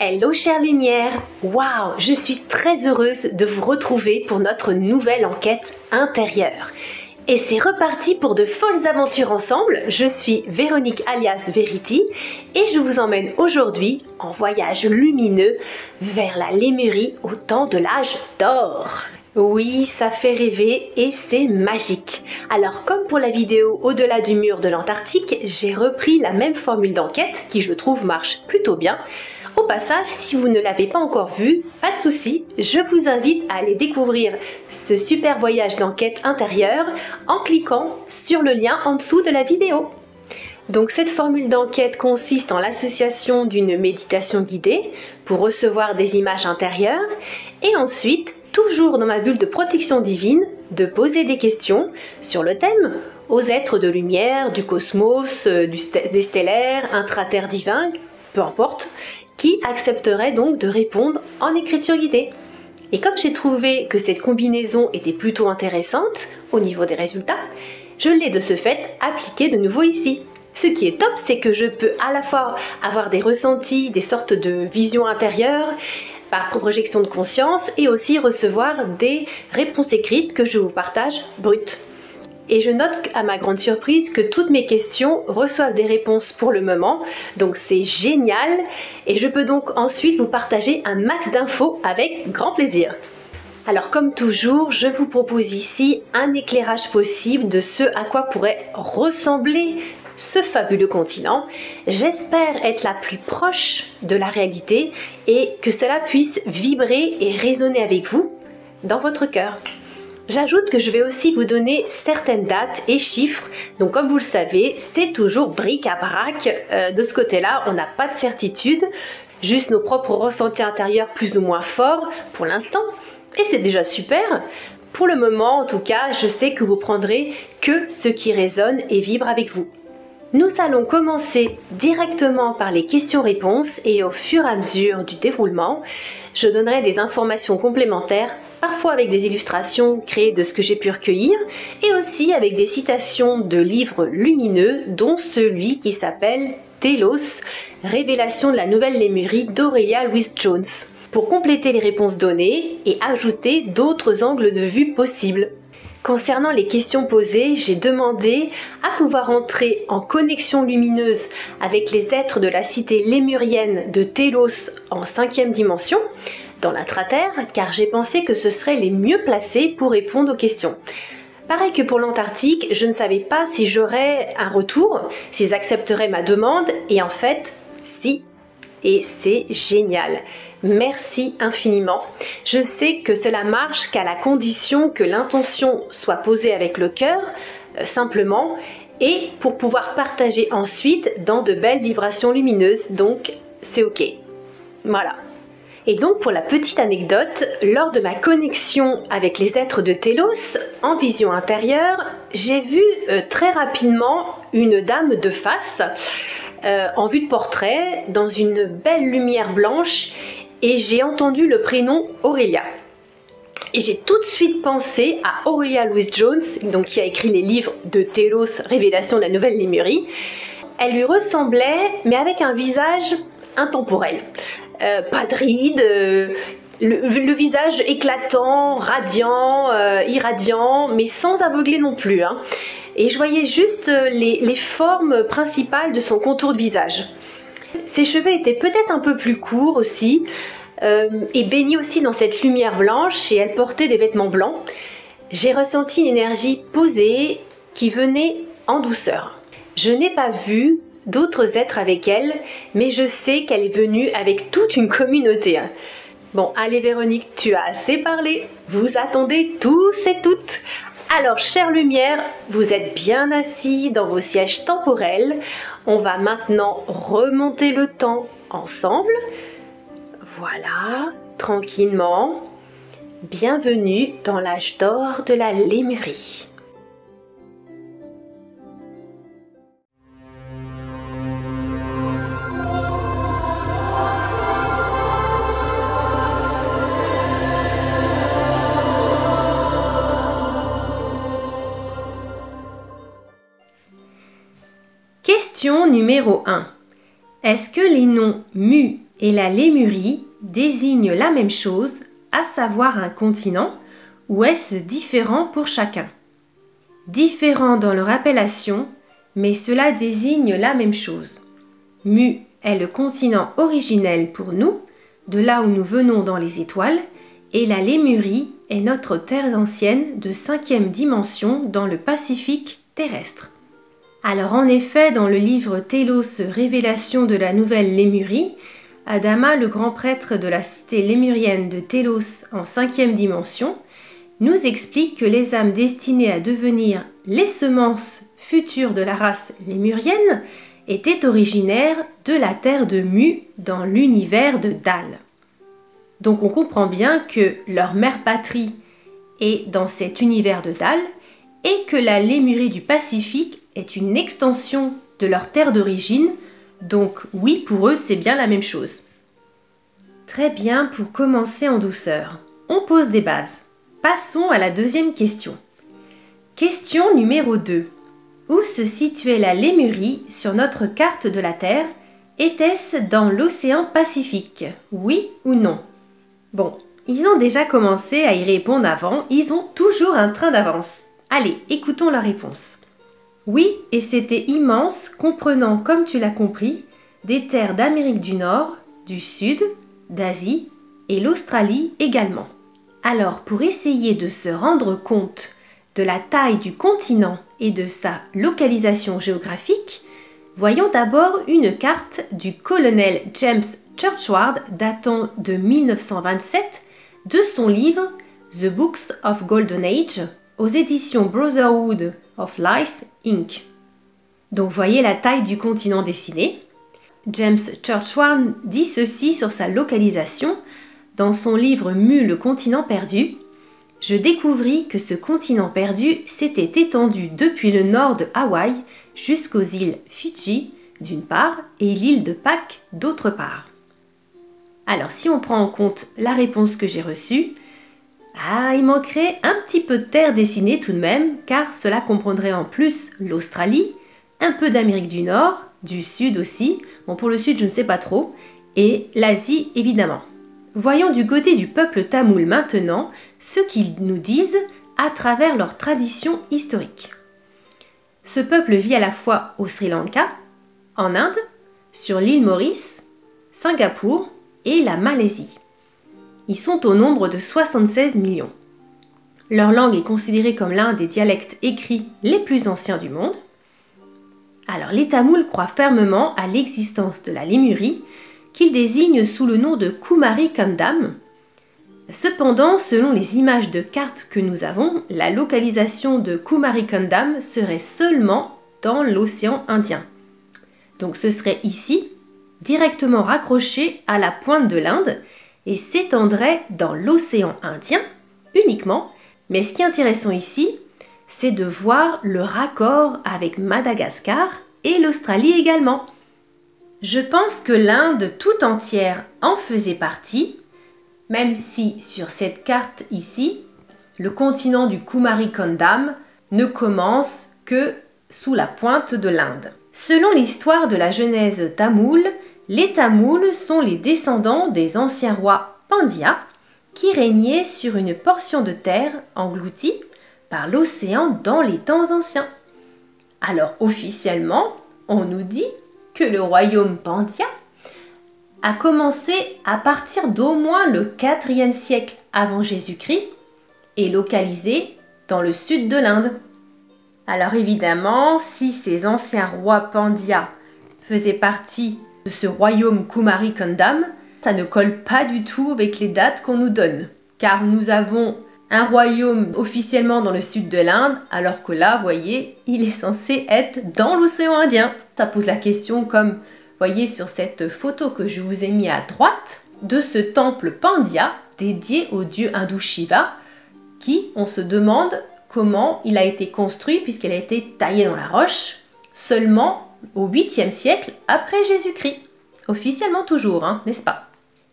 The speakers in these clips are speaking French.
Hello chère lumière. Waouh, je suis très heureuse de vous retrouver pour notre nouvelle enquête intérieure. Et c'est reparti pour de folles aventures ensemble. Je suis Véronique alias Verity et je vous emmène aujourd'hui en voyage lumineux vers la Lémurie au temps de l'âge d'or. Oui, ça fait rêver et c'est magique. Alors comme pour la vidéo Au-delà du mur de l'Antarctique, j'ai repris la même formule d'enquête qui je trouve marche plutôt bien. Au passage, si vous ne l'avez pas encore vu, pas de souci, je vous invite à aller découvrir ce super voyage d'enquête intérieure en cliquant sur le lien en dessous de la vidéo. Donc cette formule d'enquête consiste en l'association d'une méditation guidée pour recevoir des images intérieures et ensuite, toujours dans ma bulle de protection divine, de poser des questions sur le thème aux êtres de lumière, du cosmos, des stellaires, intra-terre divin, peu importe, qui accepterait donc de répondre en écriture guidée. Et comme j'ai trouvé que cette combinaison était plutôt intéressante au niveau des résultats, je l'ai de ce fait appliquée de nouveau ici. Ce qui est top, c'est que je peux à la fois avoir des ressentis, des sortes de visions intérieures, par projection de conscience, et aussi recevoir des réponses écrites que je vous partage brutes. Et je note à ma grande surprise que toutes mes questions reçoivent des réponses pour le moment, donc c'est génial et je peux donc ensuite vous partager un max d'infos avec grand plaisir. Alors comme toujours, je vous propose ici un éclairage possible de ce à quoi pourrait ressembler ce fabuleux continent. J'espère être la plus proche de la réalité et que cela puisse vibrer et résonner avec vous dans votre cœur. J'ajoute que je vais aussi vous donner certaines dates et chiffres, donc comme vous le savez, c'est toujours bric-à-brac, de ce côté-là, on n'a pas de certitude, juste nos propres ressentis intérieurs plus ou moins forts pour l'instant, et c'est déjà super. Pour le moment, en tout cas, je sais que vous prendrez que ce qui résonne et vibre avec vous. Nous allons commencer directement par les questions-réponses et au fur et à mesure du déroulement, je donnerai des informations complémentaires, parfois avec des illustrations créées de ce que j'ai pu recueillir et aussi avec des citations de livres lumineux, dont celui qui s'appelle Telos, Révélation de la Nouvelle Lémurie d'Aurelia Louise-Jones, pour compléter les réponses données et ajouter d'autres angles de vue possibles. Concernant les questions posées, j'ai demandé à pouvoir entrer en connexion lumineuse avec les êtres de la cité lémurienne de Telos en 5e dimension, dans l'intra-terre, car j'ai pensé que ce serait les mieux placés pour répondre aux questions. Pareil que pour l'Antarctique, je ne savais pas si j'aurais un retour, s'ils accepteraient ma demande, et en fait, si. Et c'est génial. Merci infiniment. Je sais que cela marche qu'à la condition que l'intention soit posée avec le cœur, simplement, et pour pouvoir partager ensuite dans de belles vibrations lumineuses, donc c'est ok. Voilà. Et donc pour la petite anecdote, lors de ma connexion avec les êtres de Telos, en vision intérieure, j'ai vu très rapidement une dame de face, en vue de portrait, dans une belle lumière blanche, et j'ai entendu le prénom Aurelia. Et j'ai tout de suite pensé à Aurelia Louise-Jones, donc qui a écrit les livres de Telos, Révélation de la Nouvelle Lémurie. Elle lui ressemblait, mais avec un visage intemporel. Pas de rides, le visage éclatant, radiant, irradiant, mais sans aveugler non plus, hein. Et je voyais juste les formes principales de son contour de visage. Ses cheveux étaient peut-être un peu plus courts aussi, et baignés aussi dans cette lumière blanche, et elle portait des vêtements blancs. J'ai ressenti une énergie posée qui venait en douceur. Je n'ai pas vu d'autres êtres avec elle, mais je sais qu'elle est venue avec toute une communauté. Bon, allez Véronique, tu as assez parlé, vous attendez tous et toutes. Alors, chère lumière, vous êtes bien assis dans vos sièges temporels. On va maintenant remonter le temps ensemble. Voilà, tranquillement. Bienvenue dans l'âge d'or de la Lémurie. Question numéro 1. Est-ce que les noms Mu et la Lémurie désignent la même chose, à savoir un continent, ou est-ce différent pour chacun? Différent dans leur appellation, mais cela désigne la même chose. Mu est le continent originel pour nous, de là où nous venons dans les étoiles, et la Lémurie est notre terre ancienne de 5e dimension dans le Pacifique terrestre. Alors en effet, dans le livre Télos, Révélation de la Nouvelle Lémurie, Adama, le grand prêtre de la cité lémurienne de Télos en 5e dimension, nous explique que les âmes destinées à devenir les semences futures de la race lémurienne étaient originaires de la terre de Mu dans l'univers de Dal. Donc on comprend bien que leur mère patrie est dans cet univers de Dal et que la Lémurie du Pacifique est une extension de leur terre d'origine, donc oui, pour eux, c'est bien la même chose. Très bien, pour commencer en douceur, on pose des bases. Passons à la deuxième question. Question numéro 2. Où se situait la Lémurie sur notre carte de la Terre? Était-ce dans l'océan Pacifique? Oui ou non? Bon, ils ont déjà commencé à y répondre avant, ils ont toujours un train d'avance. Allez, écoutons la réponse. Oui, et c'était immense, comprenant, comme tu l'as compris, des terres d'Amérique du Nord, du Sud, d'Asie et l'Australie également. Alors, pour essayer de se rendre compte de la taille du continent et de sa localisation géographique, voyons d'abord une carte du colonel James Churchward datant de 1927 de son livre The Books of Golden Age aux éditions Brotherhood of Life, Inc. Donc voyez la taille du continent dessiné. James Churchward dit ceci sur sa localisation dans son livre Mu, le continent perdu. Je découvris que ce continent perdu s'était étendu depuis le nord de Hawaï jusqu'aux îles Fidji d'une part et l'île de Pâques d'autre part. Alors si on prend en compte la réponse que j'ai reçue, il manquerait un petit peu de terre dessinée tout de même, car cela comprendrait en plus l'Australie, un peu d'Amérique du Nord, du Sud aussi, bon pour le Sud je ne sais pas trop, et l'Asie évidemment. Voyons du côté du peuple tamoul maintenant ce qu'ils nous disent à travers leur tradition historique. Ce peuple vit à la fois au Sri Lanka, en Inde, sur l'île Maurice, Singapour et la Malaisie. Ils sont au nombre de 76 millions. Leur langue est considérée comme l'un des dialectes écrits les plus anciens du monde. Alors les Tamouls croient fermement à l'existence de la Lémurie, qu'ils désignent sous le nom de Kumari Kandam. Cependant, selon les images de cartes que nous avons, la localisation de Kumari Kandam serait seulement dans l'océan Indien. Donc ce serait ici, directement raccroché à la pointe de l'Inde, et s'étendrait dans l'océan Indien uniquement. Mais ce qui est intéressant ici, c'est de voir le raccord avec Madagascar et l'Australie également. Je pense que l'Inde tout entière en faisait partie, même si sur cette carte ici, le continent du Kumari Kandam ne commence que sous la pointe de l'Inde. Selon l'histoire de la Genèse tamoule, les Tamouls sont les descendants des anciens rois Pandya qui régnaient sur une portion de terre engloutie par l'océan dans les temps anciens. Alors officiellement, on nous dit que le royaume Pandya a commencé à partir d'au moins le 4e siècle avant Jésus-Christ et localisé dans le sud de l'Inde. Alors évidemment, si ces anciens rois Pandya faisaient partie de ce royaume Kumari Kandam, ça ne colle pas du tout avec les dates qu'on nous donne. Car nous avons un royaume officiellement dans le sud de l'Inde, alors que là, vous voyez, il est censé être dans l'océan Indien. Ça pose la question comme, voyez sur cette photo que je vous ai mis à droite, de ce temple Pandya dédié au dieu hindou Shiva, qui, on se demande comment il a été construit puisqu'il a été taillé dans la roche seulement au 8e siècle après Jésus-Christ. Officiellement toujours, n'est-ce pas?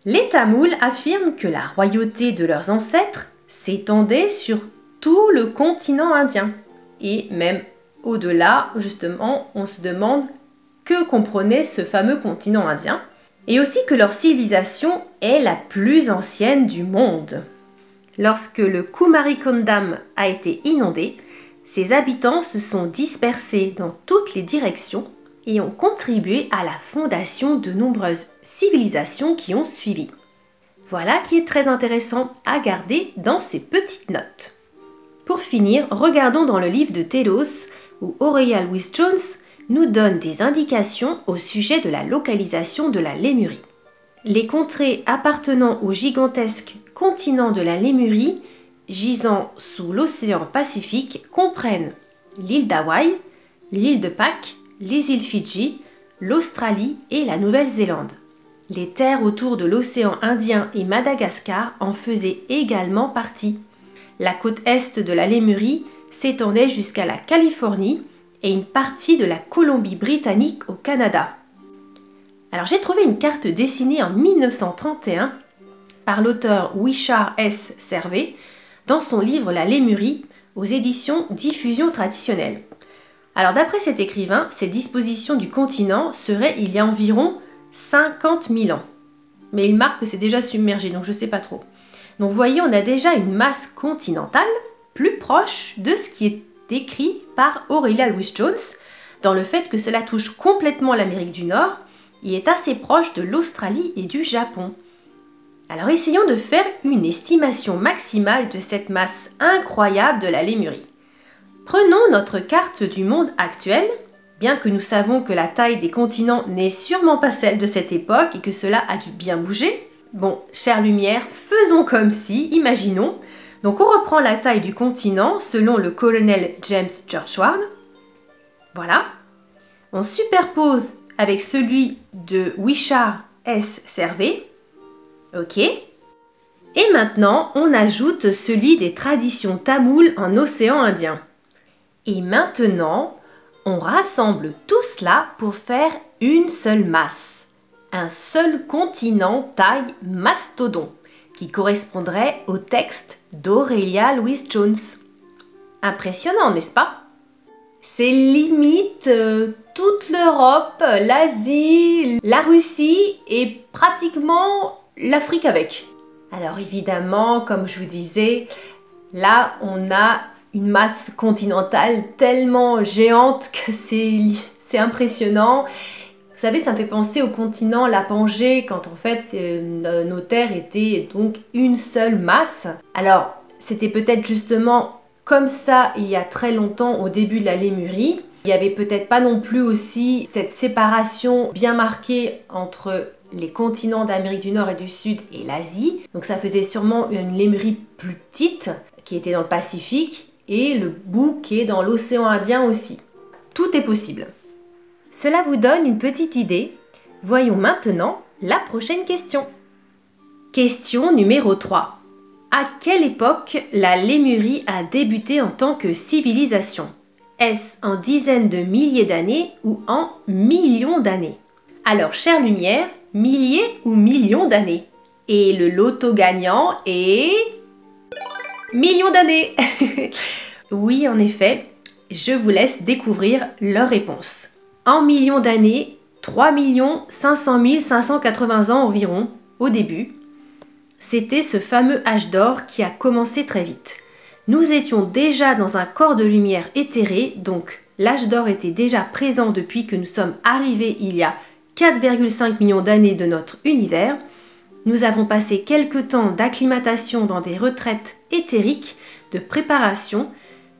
Les Tamouls affirment que la royauté de leurs ancêtres s'étendait sur tout le continent indien. Et même au-delà, justement, on se demande que comprenait ce fameux continent indien. Et aussi que leur civilisation est la plus ancienne du monde. Lorsque le Kumarikondam a été inondé, ses habitants se sont dispersés dans toutes les directions et ont contribué à la fondation de nombreuses civilisations qui ont suivi. Voilà qui est très intéressant à garder dans ces petites notes. Pour finir, regardons dans le livre de Telos où Aurelia Louise-Jones nous donne des indications au sujet de la localisation de la Lémurie. Les contrées appartenant au gigantesque continent de la Lémurie, gisant sous l'océan Pacifique, comprennent l'île d'Hawaï, l'île de Pâques, les îles Fidji, l'Australie et la Nouvelle-Zélande. Les terres autour de l'océan Indien et Madagascar en faisaient également partie. La côte est de la Lémurie s'étendait jusqu'à la Californie et une partie de la Colombie-Britannique au Canada. Alors j'ai trouvé une carte dessinée en 1931 par l'auteur Wishart S. Servet dans son livre La Lémurie aux éditions Diffusion traditionnelle. Alors d'après cet écrivain, ces dispositions du continent seraient il y a environ 50 000 ans. Mais il marque que c'est déjà submergé, donc je ne sais pas trop. Donc vous voyez, on a déjà une masse continentale plus proche de ce qui est décrit par Aurelia Louise-Jones, dans le fait que cela touche complètement l'Amérique du Nord et est assez proche de l'Australie et du Japon. Alors essayons de faire une estimation maximale de cette masse incroyable de la Lémurie. Prenons notre carte du monde actuel, bien que nous savons que la taille des continents n'est sûrement pas celle de cette époque et que cela a dû bien bouger. Bon, chère lumière, faisons comme si, imaginons. Donc on reprend la taille du continent selon le colonel James Churchward. Voilà. On superpose avec celui de Wishart S. Servet. Ok. Et maintenant, on ajoute celui des traditions tamoules en océan Indien. Et maintenant, on rassemble tout cela pour faire une seule masse. Un seul continent taille mastodon, qui correspondrait au texte d'Aurelia Louise-Jones. Impressionnant, n'est-ce pas? C'est limite toute l'Europe, l'Asie, la Russie et pratiquement l'Afrique avec. Alors évidemment, comme je vous disais, là on a une masse continentale tellement géante que c'est impressionnant. Vous savez, ça me fait penser au continent la Pangée, quand en fait nos terres étaient donc une seule masse. Alors, c'était peut-être justement comme ça il y a très longtemps, au début de la Lémurie. Il n'y avait peut-être pas non plus aussi cette séparation bien marquée entre les continents d'Amérique du Nord et du Sud et l'Asie. Donc ça faisait sûrement une Lémurie plus petite, qui était dans le Pacifique, et le bout qui est dans l'océan Indien aussi. Tout est possible. Cela vous donne une petite idée. Voyons maintenant la prochaine question. Question numéro 3. À quelle époque la Lémurie a débuté en tant que civilisation? Est-ce en dizaines de milliers d'années ou en millions d'années? Alors, chère lumière, milliers ou millions d'années? Et le loto gagnant est... millions d'années. Oui, en effet, je vous laisse découvrir leur réponse. En millions d'années, 3 500 580 ans environ, au début. C'était ce fameux âge d'or qui a commencé très vite. Nous étions déjà dans un corps de lumière éthéré, donc l'âge d'or était déjà présent depuis que nous sommes arrivés il y a 4,5 millions d'années de notre univers. Nous avons passé quelques temps d'acclimatation dans des retraites éthériques, de préparation,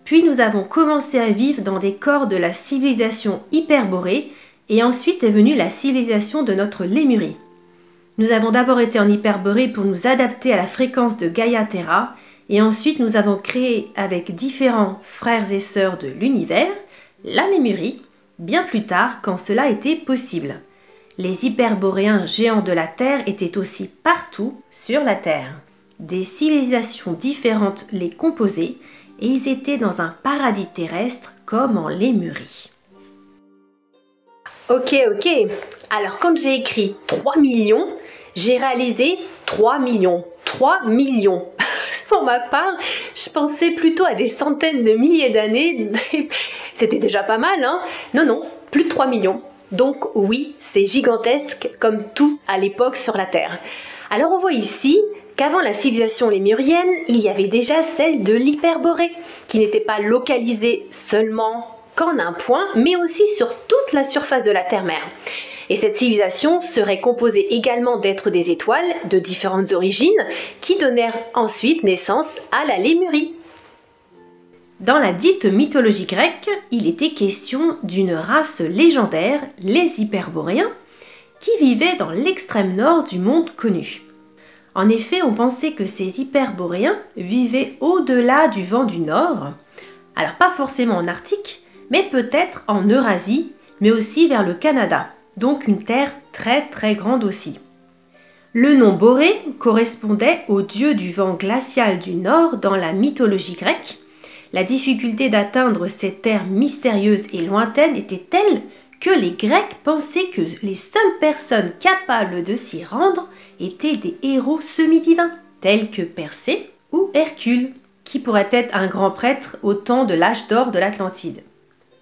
puis nous avons commencé à vivre dans des corps de la civilisation hyperborée, et ensuite est venue la civilisation de notre Lémurie. Nous avons d'abord été en Hyperborée pour nous adapter à la fréquence de Gaïa Terra, et ensuite nous avons créé avec différents frères et sœurs de l'univers, la Lémurie, bien plus tard quand cela était possible. Les Hyperboréens géants de la Terre étaient aussi partout sur la Terre. Des civilisations différentes les composaient, et ils étaient dans un paradis terrestre comme en Lémurie. Ok. Alors quand j'ai écrit 3 millions, j'ai réalisé 3 millions. 3 millions. Pour ma part, je pensais plutôt à des centaines de milliers d'années. C'était déjà pas mal, hein? Non, plus de 3 millions. Donc oui, c'est gigantesque comme tout à l'époque sur la Terre. Alors on voit ici qu'avant la civilisation lémurienne, il y avait déjà celle de l'Hyperborée, qui n'était pas localisée seulement qu'en un point, mais aussi sur toute la surface de la Terre-mère. Et cette civilisation serait composée également d'êtres des étoiles de différentes origines qui donnèrent ensuite naissance à la Lémurie. Dans la dite mythologie grecque, il était question d'une race légendaire, les Hyperboréens, qui vivaient dans l'extrême nord du monde connu. En effet, on pensait que ces Hyperboréens vivaient au-delà du vent du Nord, alors pas forcément en Arctique, mais peut-être en Eurasie, mais aussi vers le Canada. Donc une terre très très grande aussi. Le nom Borée correspondait au dieu du vent glacial du Nord dans la mythologie grecque. La difficulté d'atteindre cette terre mystérieuse et lointaine était telle que les Grecs pensaient que les seules personnes capables de s'y rendre étaient des héros semi-divins, tels que Persée ou Hercule, qui pourrait être un grand prêtre au temps de l'âge d'or de l'Atlantide.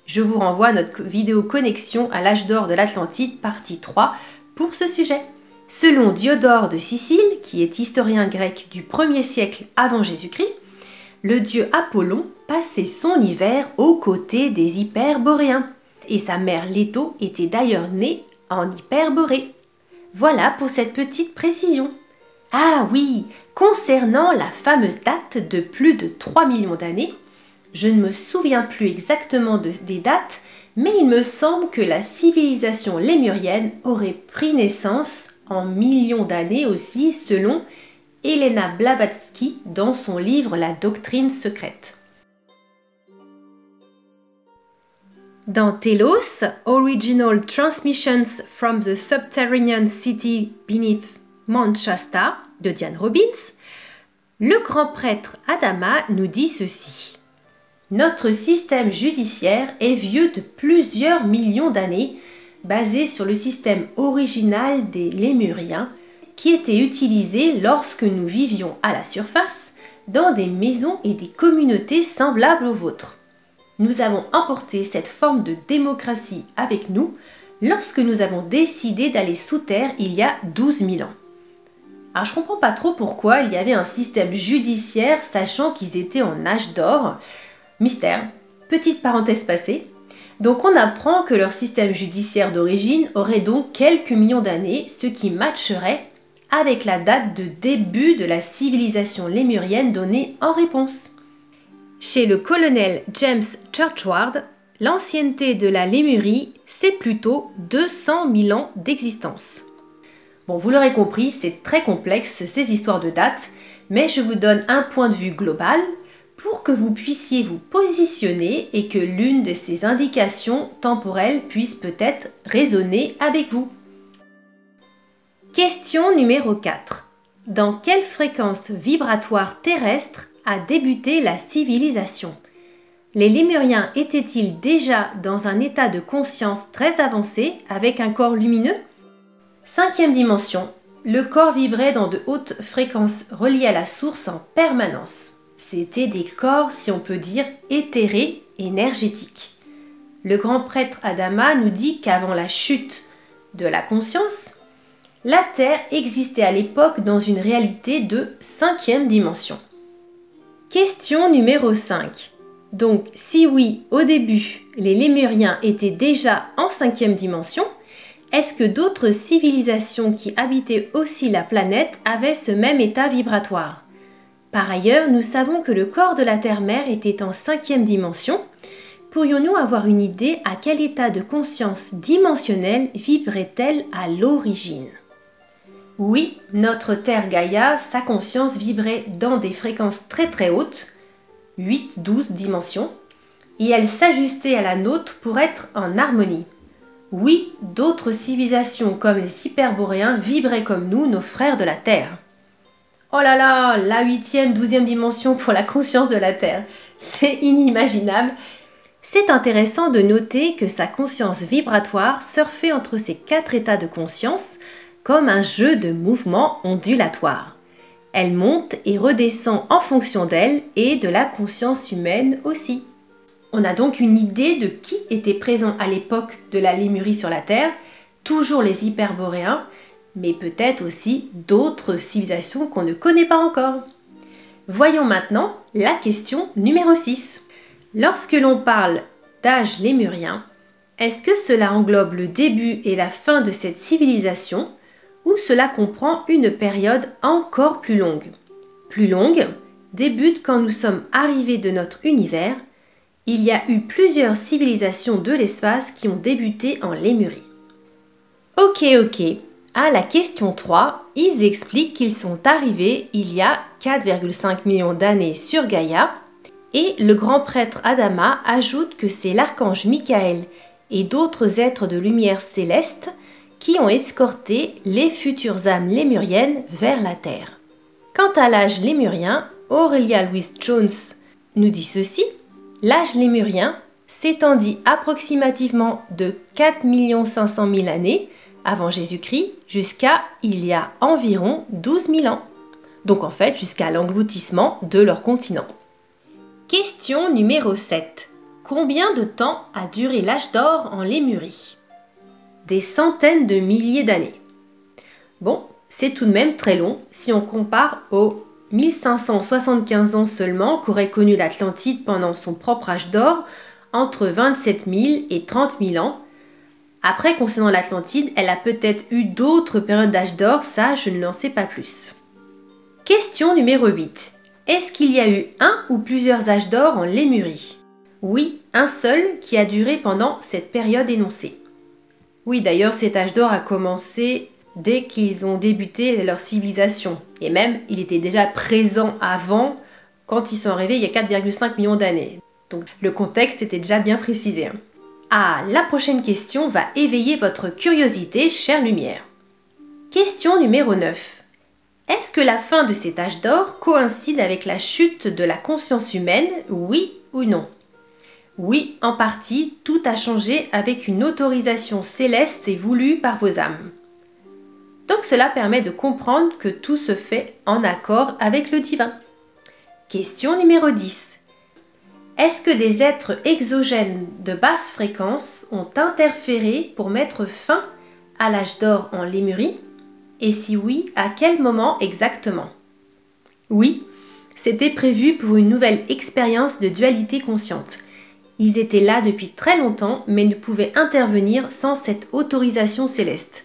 Je vous renvoie à notre vidéo connexion à l'âge d'or de l'Atlantide, partie 3, pour ce sujet. Selon Diodore de Sicile, qui est historien grec du 1er siècle avant Jésus-Christ, le dieu Apollon passait son hiver aux côtés des Hyperboréens. Et sa mère Léto était d'ailleurs née en Hyperborée. Voilà pour cette petite précision. Ah oui, concernant la fameuse date de plus de 3 millions d'années, je ne me souviens plus exactement des dates, mais il me semble que la civilisation lémurienne aurait pris naissance en millions d'années aussi, selon Helena Blavatsky dans son livre La doctrine secrète. Dans Telos, Original Transmissions from the Subterranean City Beneath Mount Shasta de Diane Robbins, le grand prêtre Adama nous dit ceci. Notre système judiciaire est vieux de plusieurs millions d'années, basé sur le système original des Lémuriens, qui était utilisé lorsque nous vivions à la surface, dans des maisons et des communautés semblables aux vôtres. Nous avons emporté cette forme de démocratie avec nous lorsque nous avons décidé d'aller sous terre il y a 12 000 ans. Alors je ne comprends pas trop pourquoi il y avait un système judiciaire sachant qu'ils étaient en âge d'or. Mystère, petite parenthèse passée. Donc on apprend que leur système judiciaire d'origine aurait donc quelques millions d'années, ce qui matcherait avec la date de début de la civilisation lémurienne donnée en réponse. Chez le colonel James Churchward, l'ancienneté de la Lémurie, c'est plutôt 200 000 ans d'existence. Bon, vous l'aurez compris, c'est très complexe ces histoires de dates, mais je vous donne un point de vue global pour que vous puissiez vous positionner et que l'une de ces indications temporelles puisse peut-être résonner avec vous. Question numéro 4. Dans quelle fréquence vibratoire terrestre a débuté la civilisation? Les Lémuriens étaient-ils déjà dans un état de conscience très avancé avec un corps lumineux? 5e dimension. Le corps vibrait dans de hautes fréquences reliées à la source en permanence. C'était des corps, si on peut dire, éthérés, énergétiques. Le grand prêtre Adama nous dit qu'avant la chute de la conscience, la Terre existait à l'époque dans une réalité de 5e dimension. Question numéro 5. Donc, si oui, au début, les Lémuriens étaient déjà en 5e dimension, est-ce que d'autres civilisations qui habitaient aussi la planète avaient ce même état vibratoire? Par ailleurs, nous savons que le corps de la Terre-mère était en 5e dimension. Pourrions-nous avoir une idée à quel état de conscience dimensionnelle vibrait-elle à l'origine? Oui, notre Terre Gaïa, sa conscience vibrait dans des fréquences très très hautes, 8-12 dimensions, et elle s'ajustait à la nôtre pour être en harmonie. Oui, d'autres civilisations comme les Hyperboréens vibraient comme nous, nos frères de la Terre. Oh là là, la 8e, 12e dimension pour la conscience de la Terre, c'est inimaginable. C'est intéressant de noter que sa conscience vibratoire surfait entre ces 4 états de conscience comme un jeu de mouvements ondulatoires. Elle monte et redescend en fonction d'elle et de la conscience humaine aussi. On a donc une idée de qui était présent à l'époque de la Lémurie sur la Terre, toujours les Hyperboréens, mais peut-être aussi d'autres civilisations qu'on ne connaît pas encore. Voyons maintenant la question numéro 6. Lorsque l'on parle d'âge lémurien, est-ce que cela englobe le début et la fin de cette civilisation ou cela comprend une période encore plus longue? Plus longue débute quand nous sommes arrivés de notre univers. Il y a eu plusieurs civilisations de l'espace qui ont débuté en Lémurie. Ok. À la question 3, ils expliquent qu'ils sont arrivés il y a 4,5 millions d'années sur Gaïa et le grand prêtre Adama ajoute que c'est l'archange Michael et d'autres êtres de lumière céleste qui ont escorté les futures âmes lémuriennes vers la Terre. Quant à l'âge lémurien, Aurelia Louise Jones nous dit ceci: l'âge lémurien s'étendit approximativement de 4 500 000 années avant Jésus-Christ jusqu'à il y a environ 12 000 ans. Donc en fait jusqu'à l'engloutissement de leur continent. Question numéro 7. Combien de temps a duré l'âge d'or en Lémurie? Des centaines de milliers d'années. Bon, c'est tout de même très long si on compare aux 1575 ans seulement qu'aurait connu l'Atlantide pendant son propre âge d'or, entre 27 000 et 30 000 ans. Après, concernant l'Atlantide, elle a peut-être eu d'autres périodes d'âge d'or, ça je ne n'en sais pas plus. Question numéro 8. Est-ce qu'il y a eu un ou plusieurs âges d'or en Lémurie? Oui, un seul qui a duré pendant cette période énoncée. Oui, d'ailleurs, cet âge d'or a commencé dès qu'ils ont débuté leur civilisation. Et même, il était déjà présent avant, quand ils sont arrivés il y a 4,5 millions d'années. Donc le contexte était déjà bien précisé. Ah, la prochaine question va éveiller votre curiosité, chère lumière. Question numéro 9. Est-ce que la fin de cet âge d'or coïncide avec la chute de la conscience humaine, oui ou non? Oui, en partie, tout a changé avec une autorisation céleste et voulue par vos âmes. Donc cela permet de comprendre que tout se fait en accord avec le divin. Question numéro 10. Est-ce que des êtres exogènes de basse fréquence ont interféré pour mettre fin à l'âge d'or en Lémurie? Et si oui, à quel moment exactement? Oui, c'était prévu pour une nouvelle expérience de dualité consciente. Ils étaient là depuis très longtemps, mais ne pouvaient intervenir sans cette autorisation céleste.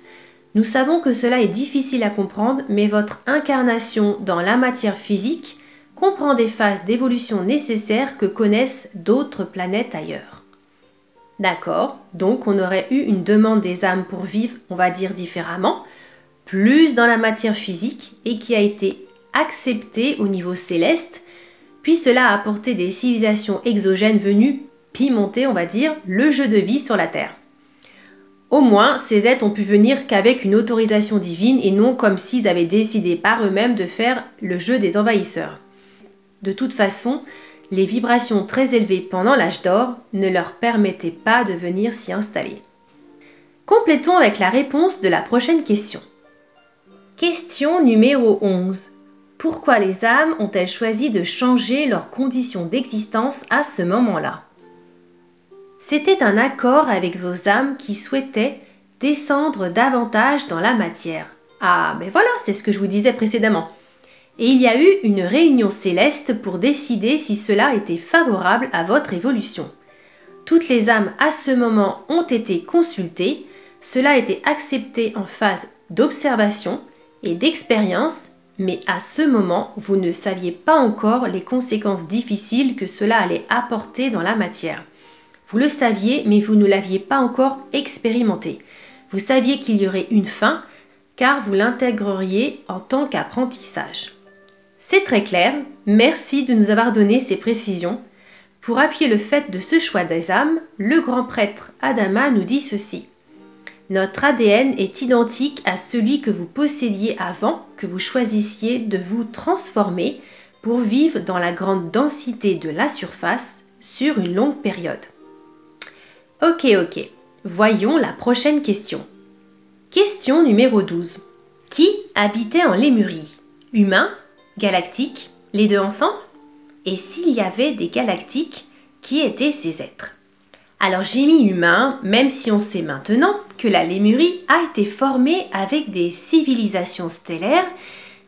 Nous savons que cela est difficile à comprendre, mais votre incarnation dans la matière physique comprend des phases d'évolution nécessaires que connaissent d'autres planètes ailleurs. D'accord, donc on aurait eu une demande des âmes pour vivre, on va dire différemment, plus dans la matière physique et qui a été acceptée au niveau céleste, puis cela a apporté des civilisations exogènes venues pimenter, on va dire, le jeu de vie sur la Terre. Au moins, ces êtres ont pu venir qu'avec une autorisation divine et non comme s'ils avaient décidé par eux-mêmes de faire le jeu des envahisseurs. De toute façon, les vibrations très élevées pendant l'âge d'or ne leur permettaient pas de venir s'y installer. Complétons avec la réponse de la prochaine question. Question numéro 11. Pourquoi les âmes ont-elles choisi de changer leurs conditions d'existence à ce moment-là? C'était un accord avec vos âmes qui souhaitaient descendre davantage dans la matière. Ah, ben voilà, c'est ce que je vous disais précédemment. Et il y a eu une réunion céleste pour décider si cela était favorable à votre évolution. Toutes les âmes à ce moment ont été consultées, cela a été accepté en phase d'observation et d'expérience, mais à ce moment, vous ne saviez pas encore les conséquences difficiles que cela allait apporter dans la matière. Vous le saviez, mais vous ne l'aviez pas encore expérimenté. Vous saviez qu'il y aurait une fin, car vous l'intégreriez en tant qu'apprentissage. C'est très clair, merci de nous avoir donné ces précisions. Pour appuyer le fait de ce choix des âmes, le grand prêtre Adama nous dit ceci. Notre ADN est identique à celui que vous possédiez avant que vous choisissiez de vous transformer pour vivre dans la grande densité de la surface sur une longue période. Ok, voyons la prochaine question. Question numéro 12. Qui habitait en Lémurie? Humains? Galactiques? Les deux ensemble? Et s'il y avait des galactiques, Qui étaient ces êtres? Alors j'ai mis humain, même si on sait maintenant que la Lémurie a été formée avec des civilisations stellaires,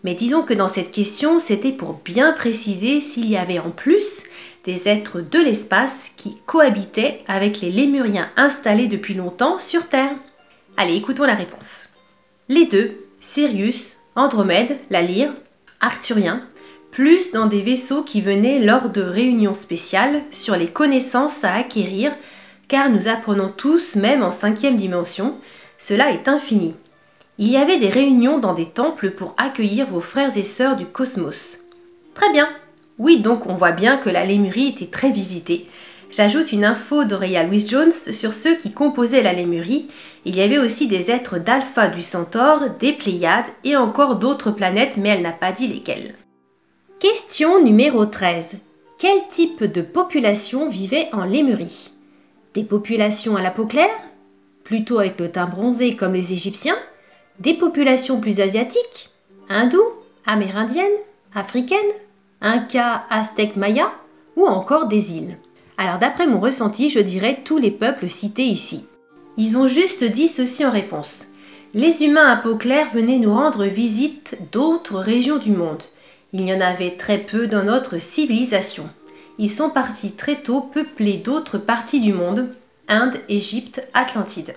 mais disons que dans cette question, c'était pour bien préciser s'il y avait en plus des êtres de l'espace qui cohabitaient avec les Lémuriens installés depuis longtemps sur Terre. Allez, écoutons la réponse. Les deux, Sirius, Andromède, la Lyre, Arcturiens, plus dans des vaisseaux qui venaient lors de réunions spéciales sur les connaissances à acquérir, car nous apprenons tous, même en 5e dimension, cela est infini. Il y avait des réunions dans des temples pour accueillir vos frères et sœurs du cosmos. Très bien. Oui, donc on voit bien que la Lémurie était très visitée. J'ajoute une info d'Aurelia Louise-Jones sur ceux qui composaient la Lémurie. Il y avait aussi des êtres d'Alpha du Centaure, des Pléiades et encore d'autres planètes, mais elle n'a pas dit lesquelles. Question numéro 13. Quel type de population vivait en Lémurie? Des populations à la peau claire? Plutôt avec le teint bronzé comme les Égyptiens? Des populations plus asiatiques? Hindoues? Amérindiennes? Africaines? Incas, Aztèques, Mayas? Ou encore des îles? Alors d'après mon ressenti, je dirais tous les peuples cités ici. Ils ont juste dit ceci en réponse. Les humains à peau claire venaient nous rendre visite d'autres régions du monde. Il y en avait très peu dans notre civilisation. Ils sont partis très tôt peupler d'autres parties du monde, Inde, Égypte, Atlantide.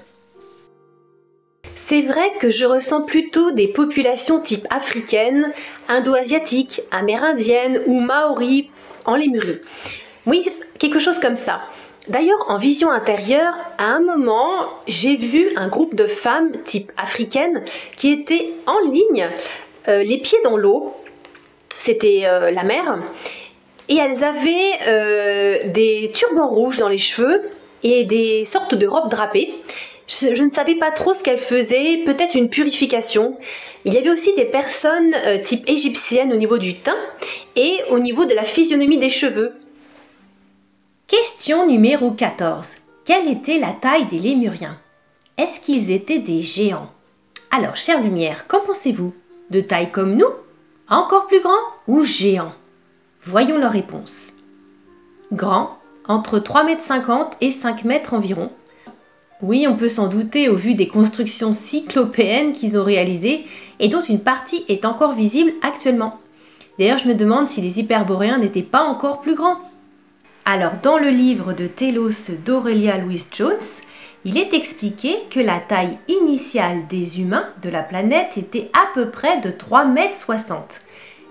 C'est vrai que je ressens plutôt des populations type africaines, indo-asiatiques, amérindiennes ou maoris en Lémurie. Oui, quelque chose comme ça. D'ailleurs, en vision intérieure, à un moment, j'ai vu un groupe de femmes type africaines qui étaient en ligne, les pieds dans l'eau. C'était la mer. Et elles avaient des turbans rouges dans les cheveux et des sortes de robes drapées. Je ne savais pas trop ce qu'elles faisaient, peut-être une purification. Il y avait aussi des personnes type égyptienne au niveau du teint et au niveau de la physionomie des cheveux. Question numéro 14. Quelle était la taille des Lémuriens? Est-ce qu'ils étaient des géants? Alors, chère lumière, qu'en pensez-vous? De taille comme nous? Encore plus grands ou géants? Voyons leur réponse. Grand, entre 3,50 m et 5 m environ. Oui, on peut s'en douter au vu des constructions cyclopéennes qu'ils ont réalisées et dont une partie est encore visible actuellement. D'ailleurs, je me demande si les hyperboréens n'étaient pas encore plus grands. Alors, dans le livre de Telos d'Aurelia Louise-Jones, il est expliqué que la taille initiale des humains de la planète était à peu près de 3,60 m.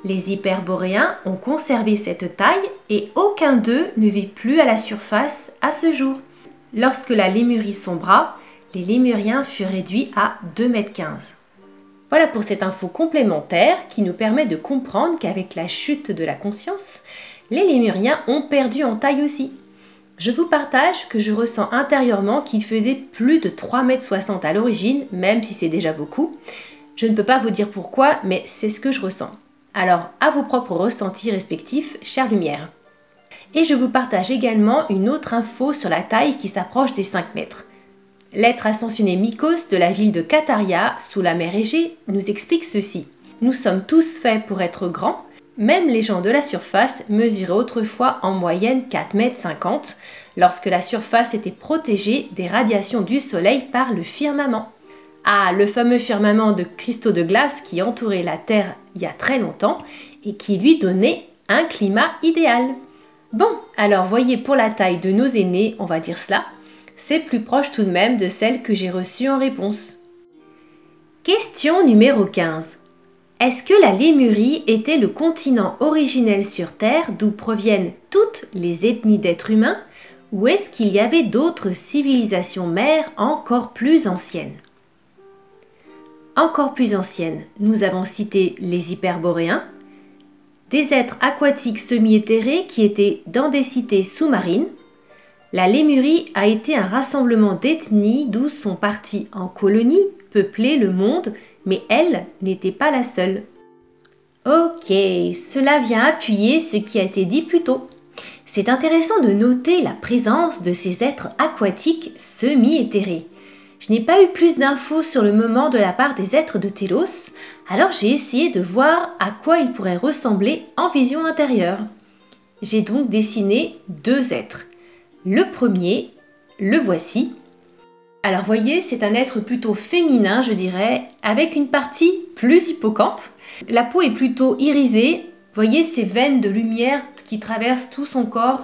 Les hyperboréens ont conservé cette taille et aucun d'eux ne vit plus à la surface à ce jour. Lorsque la Lémurie sombra, les Lémuriens furent réduits à 2,15 m. Voilà pour cette info complémentaire qui nous permet de comprendre qu'avec la chute de la conscience, les Lémuriens ont perdu en taille aussi. Je vous partage que je ressens intérieurement qu'ils faisaient plus de 3,60 m à l'origine, même si c'est déjà beaucoup. Je ne peux pas vous dire pourquoi, mais c'est ce que je ressens. Alors, à vos propres ressentis respectifs, chère lumière. Et je vous partage également une autre info sur la taille qui s'approche des 5 mètres. L'être ascensionné Mikos de la ville de Kataria, sous la mer Égée, nous explique ceci. Nous sommes tous faits pour être grands, même les gens de la surface mesuraient autrefois en moyenne 4,50 m lorsque la surface était protégée des radiations du soleil par le firmament. Ah, le fameux firmament de cristaux de glace qui entourait la Terre il y a très longtemps et qui lui donnait un climat idéal. Bon, alors voyez pour la taille de nos aînés, on va dire cela, c'est plus proche tout de même de celle que j'ai reçue en réponse. Question numéro 15. Est-ce que la Lémurie était le continent originel sur Terre d'où proviennent toutes les ethnies d'êtres humains ou est-ce qu'il y avait d'autres civilisations mères encore plus anciennes? Encore plus anciennes, nous avons cité les hyperboréens, des êtres aquatiques semi-éthérés qui étaient dans des cités sous-marines. La Lémurie a été un rassemblement d'ethnies d'où sont partis en colonies peupler le monde, mais elle n'était pas la seule. Ok, cela vient appuyer ce qui a été dit plus tôt. C'est intéressant de noter la présence de ces êtres aquatiques semi-éthérés. Je n'ai pas eu plus d'infos sur le moment de la part des êtres de Telos, alors j'ai essayé de voir à quoi ils pourraient ressembler en vision intérieure. J'ai donc dessiné deux êtres. Le premier, le voici. Alors voyez, c'est un être plutôt féminin, je dirais, avec une partie plus hippocampe. La peau est plutôt irisée. Voyez ces veines de lumière qui traversent tout son corps.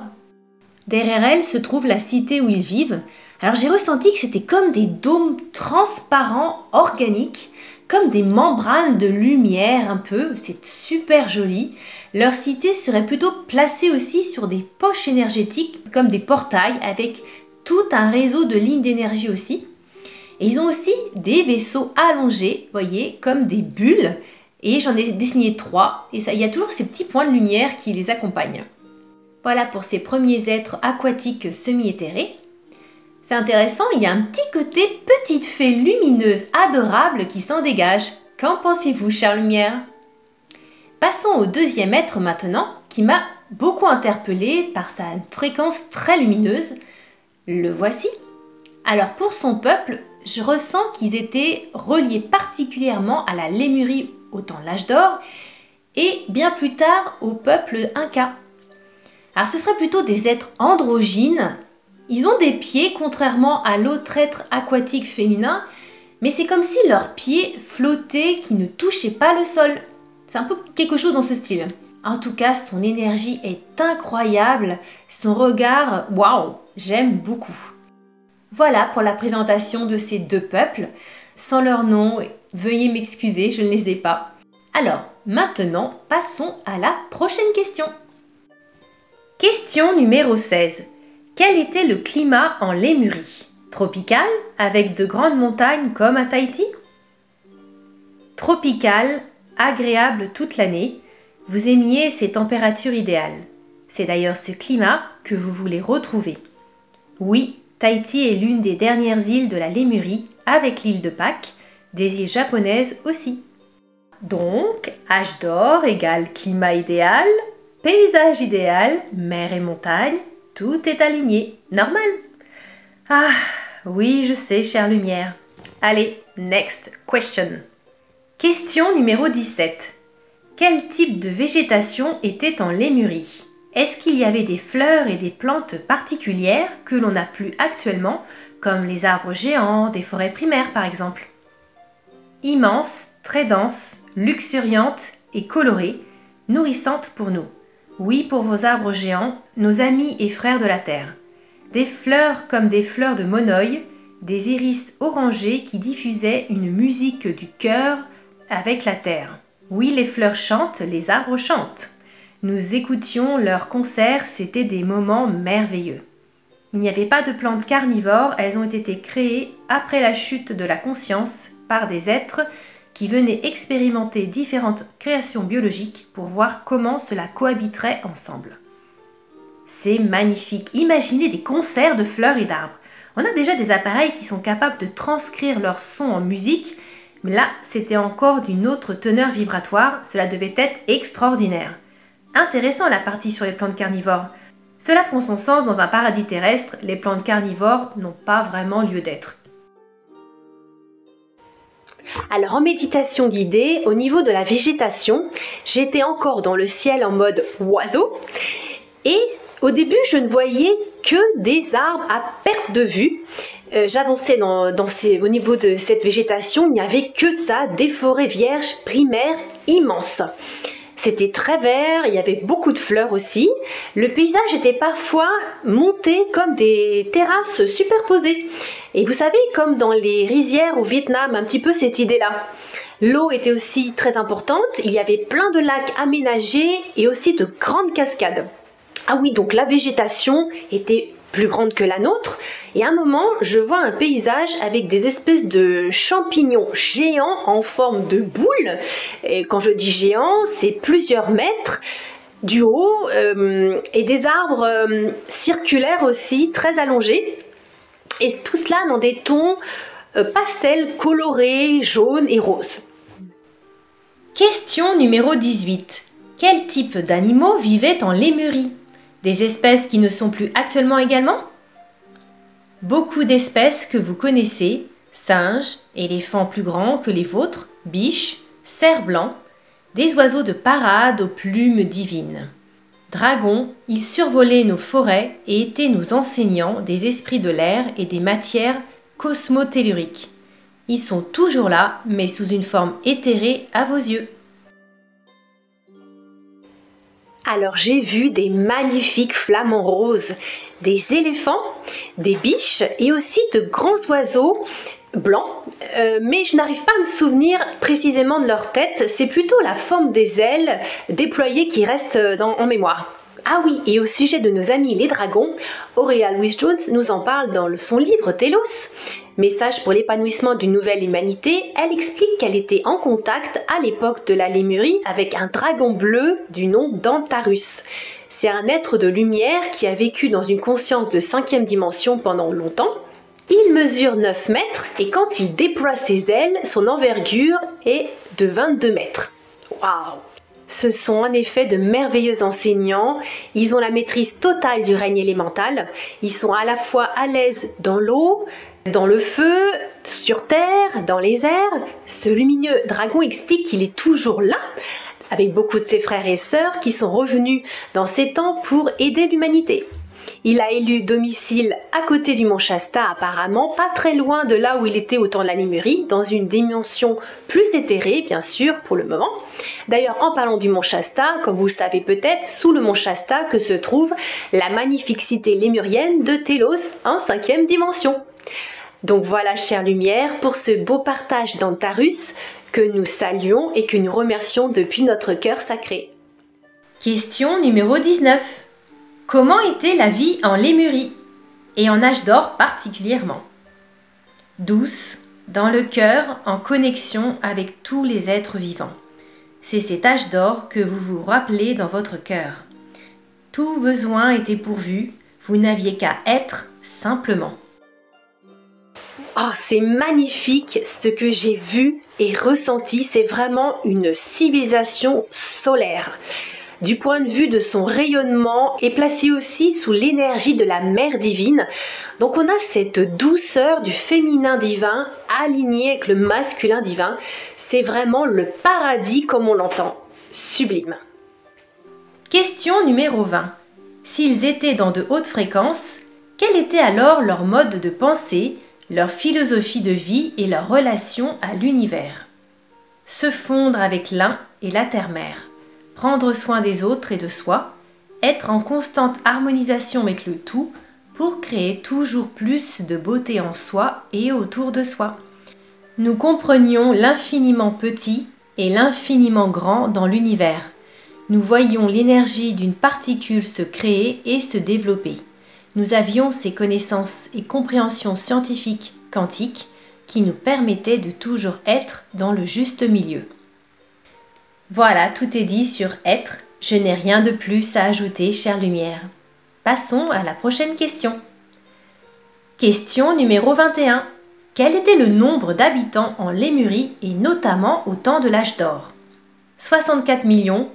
Derrière elle se trouve la cité où ils vivent. Alors j'ai ressenti que c'était comme des dômes transparents, organiques, comme des membranes de lumière un peu. C'est super joli. Leur cité serait plutôt placée aussi sur des poches énergétiques, comme des portails avec tout un réseau de lignes d'énergie aussi. Et ils ont aussi des vaisseaux allongés, voyez, comme des bulles. Et j'en ai dessiné 3. Et ça, il y a toujours ces petits points de lumière qui les accompagnent. Voilà pour ces premiers êtres aquatiques semi-éthérés. C'est intéressant, il y a un petit côté petite fée lumineuse adorable qui s'en dégage. Qu'en pensez-vous, chère lumière? Passons au deuxième être maintenant, qui m'a beaucoup interpellée par sa fréquence très lumineuse. Le voici. Alors pour son peuple, je ressens qu'ils étaient reliés particulièrement à la Lémurie au temps de l'âge d'or et bien plus tard au peuple Inca. Alors ce serait plutôt des êtres androgynes. Ils ont des pieds contrairement à l'autre être aquatique féminin, mais c'est comme si leurs pieds flottaient, qui ne touchaient pas le sol. C'est un peu quelque chose dans ce style. En tout cas, son énergie est incroyable. Son regard, waouh, j'aime beaucoup. Voilà pour la présentation de ces deux peuples. Sans leur nom, veuillez m'excuser, je ne les ai pas. Alors, maintenant, passons à la prochaine question. Question numéro 16. Quel était le climat en Lémurie? Tropical, avec de grandes montagnes comme à Tahiti? Tropical, agréable toute l'année. Vous aimiez ces températures idéales. C'est d'ailleurs ce climat que vous voulez retrouver. Oui, Tahiti est l'une des dernières îles de la Lémurie, avec l'île de Pâques, des îles japonaises aussi. Donc, âge d'or égale climat idéal, paysage idéal, mer et montagne, tout est aligné, normal. Ah, oui, je sais, chère lumière. Allez, next question. Question numéro 17. Quel type de végétation était en Lémurie? Est-ce qu'il y avait des fleurs et des plantes particulières que l'on n'a plus actuellement, comme les arbres géants, des forêts primaires par exemple? Immense, très dense, luxuriante et colorée, nourrissante pour nous. Oui, pour vos arbres géants, nos amis et frères de la Terre. Des fleurs comme des fleurs de monoï, des iris orangés qui diffusaient une musique du cœur avec la terre. Oui, les fleurs chantent, les arbres chantent. Nous écoutions leurs concerts, c'était des moments merveilleux. Il n'y avait pas de plantes carnivores, elles ont été créées après la chute de la conscience par des êtres qui venaient expérimenter différentes créations biologiques pour voir comment cela cohabiterait ensemble. C'est magnifique, imaginez des concerts de fleurs et d'arbres. On a déjà des appareils qui sont capables de transcrire leur son en musique, mais là, c'était encore d'une autre teneur vibratoire, cela devait être extraordinaire. Intéressant la partie sur les plantes carnivores. Cela prend son sens dans un paradis terrestre, les plantes carnivores n'ont pas vraiment lieu d'être. Alors en méditation guidée, au niveau de la végétation, j'étais encore dans le ciel en mode oiseau et au début je ne voyais que des arbres à perte de vue. J'avançais au niveau de cette végétation, il n'y avait que ça, des forêts vierges primaires immenses. C'était très vert, il y avait beaucoup de fleurs aussi. Le paysage était parfois monté comme des terrasses superposées. Et vous savez, comme dans les rizières au Vietnam, un petit peu cette idée-là. L'eau était aussi très importante, il y avait plein de lacs aménagés et aussi de grandes cascades. Ah oui, donc la végétation était plus grande que la nôtre. Et à un moment, je vois un paysage avec des espèces de champignons géants en forme de boule. Et quand je dis géant, c'est plusieurs mètres du haut et des arbres circulaires aussi, très allongés. Et tout cela dans des tons pastels colorés, jaunes et roses. Question numéro 18. Quel type d'animaux vivaient en Lémurie? Des espèces qui ne sont plus actuellement également? Beaucoup d'espèces que vous connaissez, singes, éléphants plus grands que les vôtres, biches, cerfs blancs, des oiseaux de parade aux plumes divines. Dragons, ils survolaient nos forêts et étaient nos enseignants des esprits de l'air et des matières cosmotelluriques. Ils sont toujours là, mais sous une forme éthérée à vos yeux. Alors j'ai vu des magnifiques flamants roses, des éléphants, des biches et aussi de grands oiseaux blancs, mais je n'arrive pas à me souvenir précisément de leur tête, c'est plutôt la forme des ailes déployées qui reste en mémoire. Ah oui, et au sujet de nos amis les dragons, Auréa Louise-Jones nous en parle dans son livre Télos. Message pour l'épanouissement d'une nouvelle humanité, elle explique qu'elle était en contact à l'époque de la Lémurie avec un dragon bleu du nom d'Antarus. C'est un être de lumière qui a vécu dans une conscience de 5e dimension pendant longtemps. Il mesure 9 mètres et quand il déploie ses ailes, son envergure est de 22 mètres. Waouh! Ce sont en effet de merveilleux enseignants, ils ont la maîtrise totale du règne élémental, ils sont à la fois à l'aise dans l'eau, dans le feu, sur terre, dans les airs. Ce lumineux dragon explique qu'il est toujours là, avec beaucoup de ses frères et sœurs qui sont revenus dans ces temps pour aider l'humanité. Il a élu domicile à côté du mont Shasta apparemment, pas très loin de là où il était au temps de la Lémurie, dans une dimension plus éthérée bien sûr pour le moment. D'ailleurs en parlant du mont Shasta, comme vous le savez peut-être, sous le mont Shasta que se trouve la magnifique cité lémurienne de Télos en 5e dimension. Donc voilà chère lumière pour ce beau partage d'Antarus que nous saluons et que nous remercions depuis notre cœur sacré. Question numéro 19. Comment était la vie en Lémurie, et en âge d'or particulièrement? Douce, dans le cœur, en connexion avec tous les êtres vivants. C'est cet âge d'or que vous vous rappelez dans votre cœur. Tout besoin était pourvu, vous n'aviez qu'à être simplement. Oh, c'est magnifique ce que j'ai vu et ressenti, c'est vraiment une civilisation solaire. Du point de vue de son rayonnement et placé aussi sous l'énergie de la mère divine. Donc on a cette douceur du féminin divin alignée avec le masculin divin. C'est vraiment le paradis comme on l'entend. Sublime. Question numéro 20. S'ils étaient dans de hautes fréquences, quel était alors leur mode de pensée, leur philosophie de vie et leur relation à l'univers? Se fondre avec l'un et la terre-mère. Prendre soin des autres et de soi, être en constante harmonisation avec le tout pour créer toujours plus de beauté en soi et autour de soi. Nous comprenions l'infiniment petit et l'infiniment grand dans l'univers. Nous voyions l'énergie d'une particule se créer et se développer. Nous avions ces connaissances et compréhensions scientifiques quantiques qui nous permettaient de toujours être dans le juste milieu. Voilà, tout est dit sur être. Je n'ai rien de plus à ajouter, chère lumière. Passons à la prochaine question. Question numéro 21. Quel était le nombre d'habitants en Lémurie et notamment au temps de l'âge d'or? 64 millions,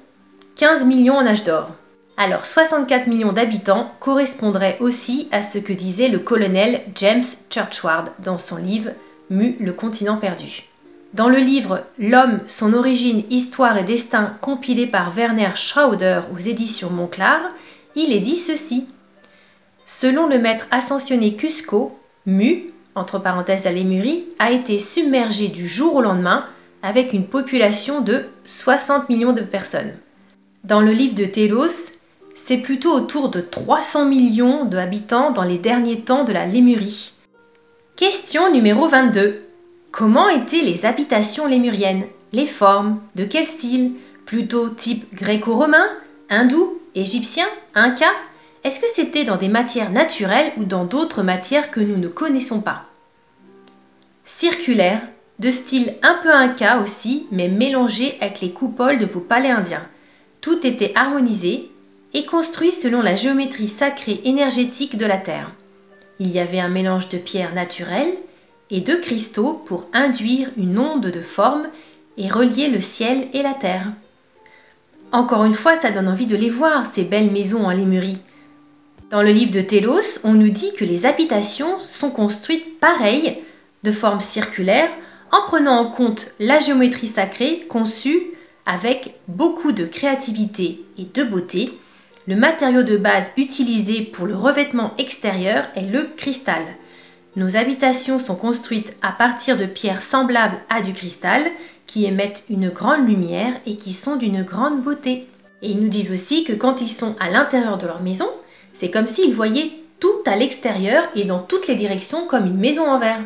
15 millions en âge d'or. Alors 64 millions d'habitants correspondraient aussi à ce que disait le colonel James Churchward dans son livre Mu, le continent perdu. Dans le livre L'homme, son origine, histoire et destin compilé par Werner Schauder aux éditions Monclar, il est dit ceci. Selon le maître ascensionné Cusco, Mu, entre parenthèses la Lémurie, a été submergé du jour au lendemain avec une population de 60 millions de personnes. Dans le livre de Télos, c'est plutôt autour de 300 millions d'habitants dans les derniers temps de la Lémurie. Question numéro 22. Comment étaient les habitations lémuriennes? Les formes? De quel style? Plutôt type gréco-romain, hindou, égyptien, inca? Est-ce que c'était dans des matières naturelles ou dans d'autres matières que nous ne connaissons pas? Circulaire, de style un peu inca aussi, mais mélangé avec les coupoles de vos palais indiens. Tout était harmonisé et construit selon la géométrie sacrée énergétique de la Terre. Il y avait un mélange de pierres naturelles et de cristaux pour induire une onde de forme et relier le ciel et la terre. Encore une fois, ça donne envie de les voir, ces belles maisons en Lémurie. Dans le livre de Télos, on nous dit que les habitations sont construites pareilles, de forme circulaire, en prenant en compte la géométrie sacrée conçue avec beaucoup de créativité et de beauté, Le matériau de base utilisé pour le revêtement extérieur est le cristal. Nos habitations sont construites à partir de pierres semblables à du cristal qui émettent une grande lumière et qui sont d'une grande beauté. Et ils nous disent aussi que quand ils sont à l'intérieur de leur maison, c'est comme s'ils voyaient tout à l'extérieur et dans toutes les directions comme une maison en verre.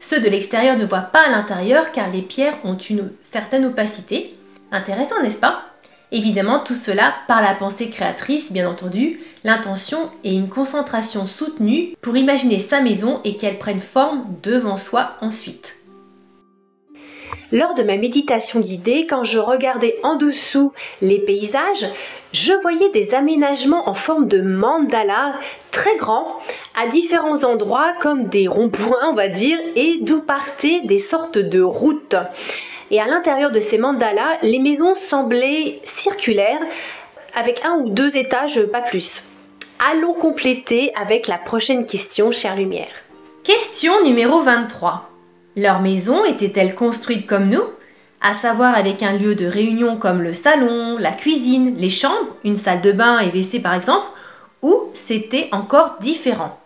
Ceux de l'extérieur ne voient pas à l'intérieur car les pierres ont une certaine opacité. Intéressant, n'est-ce pas? Évidemment, tout cela par la pensée créatrice, bien entendu, l'intention et une concentration soutenue pour imaginer sa maison et qu'elle prenne forme devant soi ensuite. Lors de ma méditation guidée, quand je regardais en dessous les paysages, je voyais des aménagements en forme de mandala très grands à différents endroits comme des ronds-points on va dire et d'où partaient des sortes de routes. Et à l'intérieur de ces mandalas, les maisons semblaient circulaires avec 1 ou 2 étages, pas plus. Allons compléter avec la prochaine question, chère lumière. Question numéro 23. Leur maison était-elle construite comme nous, à savoir avec un lieu de réunion comme le salon, la cuisine, les chambres, une salle de bain et WC par exemple, ou c'était encore différent?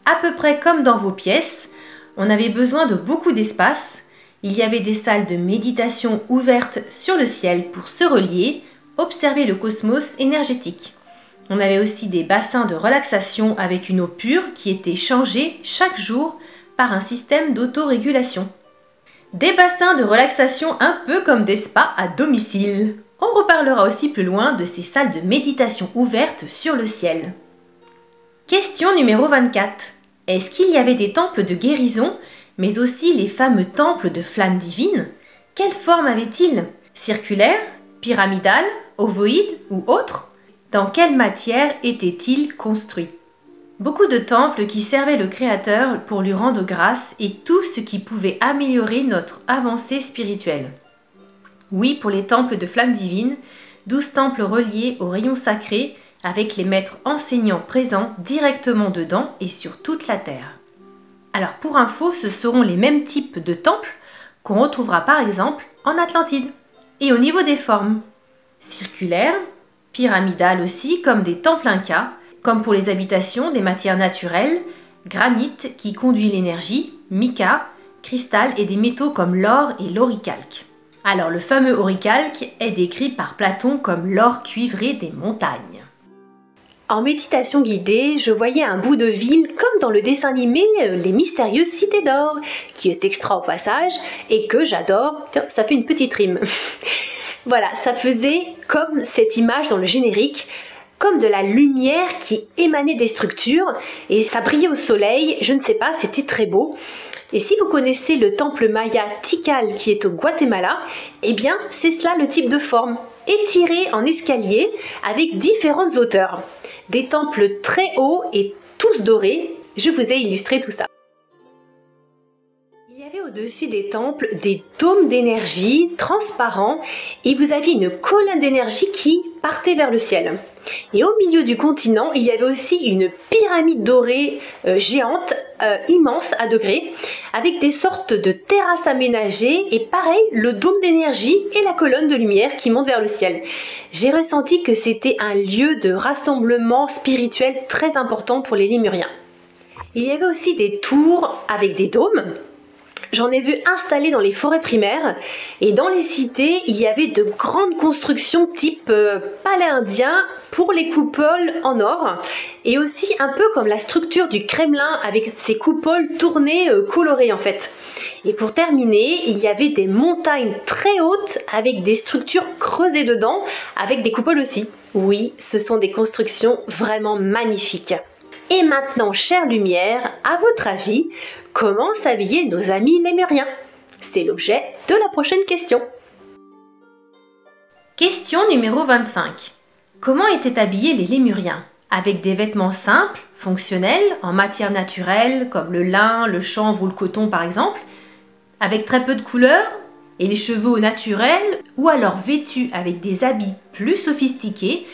À peu près comme dans vos pièces, on avait besoin de beaucoup d'espace. Il y avait des salles de méditation ouvertes sur le ciel pour se relier, observer le cosmos énergétique. On avait aussi des bassins de relaxation avec une eau pure qui était changée chaque jour par un système d'autorégulation. Des bassins de relaxation un peu comme des spas à domicile. On reparlera aussi plus loin de ces salles de méditation ouvertes sur le ciel. Question numéro 24. Est-ce qu'il y avait des temples de guérison, mais aussi les fameux temples de flammes divines? Quelle forme avaient-ils? Circulaire, pyramidal, ovoïde ou autre? Dans quelle matière étaient-ils construits? Beaucoup de temples qui servaient le Créateur pour lui rendre grâce et tout ce qui pouvait améliorer notre avancée spirituelle. Oui, pour les temples de flammes divines, 12 temples reliés au rayon sacré avec les maîtres enseignants présents directement dedans et sur toute la terre. Alors pour info, ce seront les mêmes types de temples qu'on retrouvera par exemple en Atlantide. Et au niveau des formes, circulaires, pyramidales aussi comme des temples incas, comme pour les habitations, des matières naturelles, granit qui conduit l'énergie, mica, cristal et des métaux comme l'or et l'oricalque. Alors le fameux oricalque est décrit par Platon comme l'or cuivré des montagnes. En méditation guidée, je voyais un bout de ville comme dans le dessin animé Les Mystérieuses Cités d'Or, qui est extra au passage et que j'adore. Tiens, ça fait une petite rime. Voilà, ça faisait comme cette image dans le générique, comme de la lumière qui émanait des structures et ça brillait au soleil, je ne sais pas, c'était très beau. Et si vous connaissez le temple maya Tikal qui est au Guatemala, eh bien c'est cela le type de forme, étiré en escalier avec différentes hauteurs. Des temples très hauts et tous dorés, je vous ai illustré tout ça. Il y avait au-dessus des temples des dômes d'énergie transparents et vous aviez une colonne d'énergie qui partait vers le ciel. Et au milieu du continent, il y avait aussi une pyramide dorée géante, immense à degrés, avec des sortes de terrasses aménagées et pareil, le dôme d'énergie et la colonne de lumière qui monte vers le ciel. J'ai ressenti que c'était un lieu de rassemblement spirituel très important pour les Lémuriens. Il y avait aussi des tours avec des dômes. J'en ai vu installés dans les forêts primaires et dans les cités, il y avait de grandes constructions type palais indien pour les coupoles en or et aussi un peu comme la structure du Kremlin avec ses coupoles tournées colorées en fait. Et pour terminer, il y avait des montagnes très hautes avec des structures creusées dedans avec des coupoles aussi. Oui, ce sont des constructions vraiment magnifiques. Et maintenant, chère lumière, à votre avis, comment s'habillaient nos amis lémuriens? C'est l'objet de la prochaine question. Question numéro 25. Comment étaient habillés les lémuriens? Avec des vêtements simples, fonctionnels, en matière naturelle, comme le lin, le chanvre ou le coton par exemple, avec très peu de couleurs, et les cheveux au naturel, ou alors vêtus avec des habits plus sophistiqués,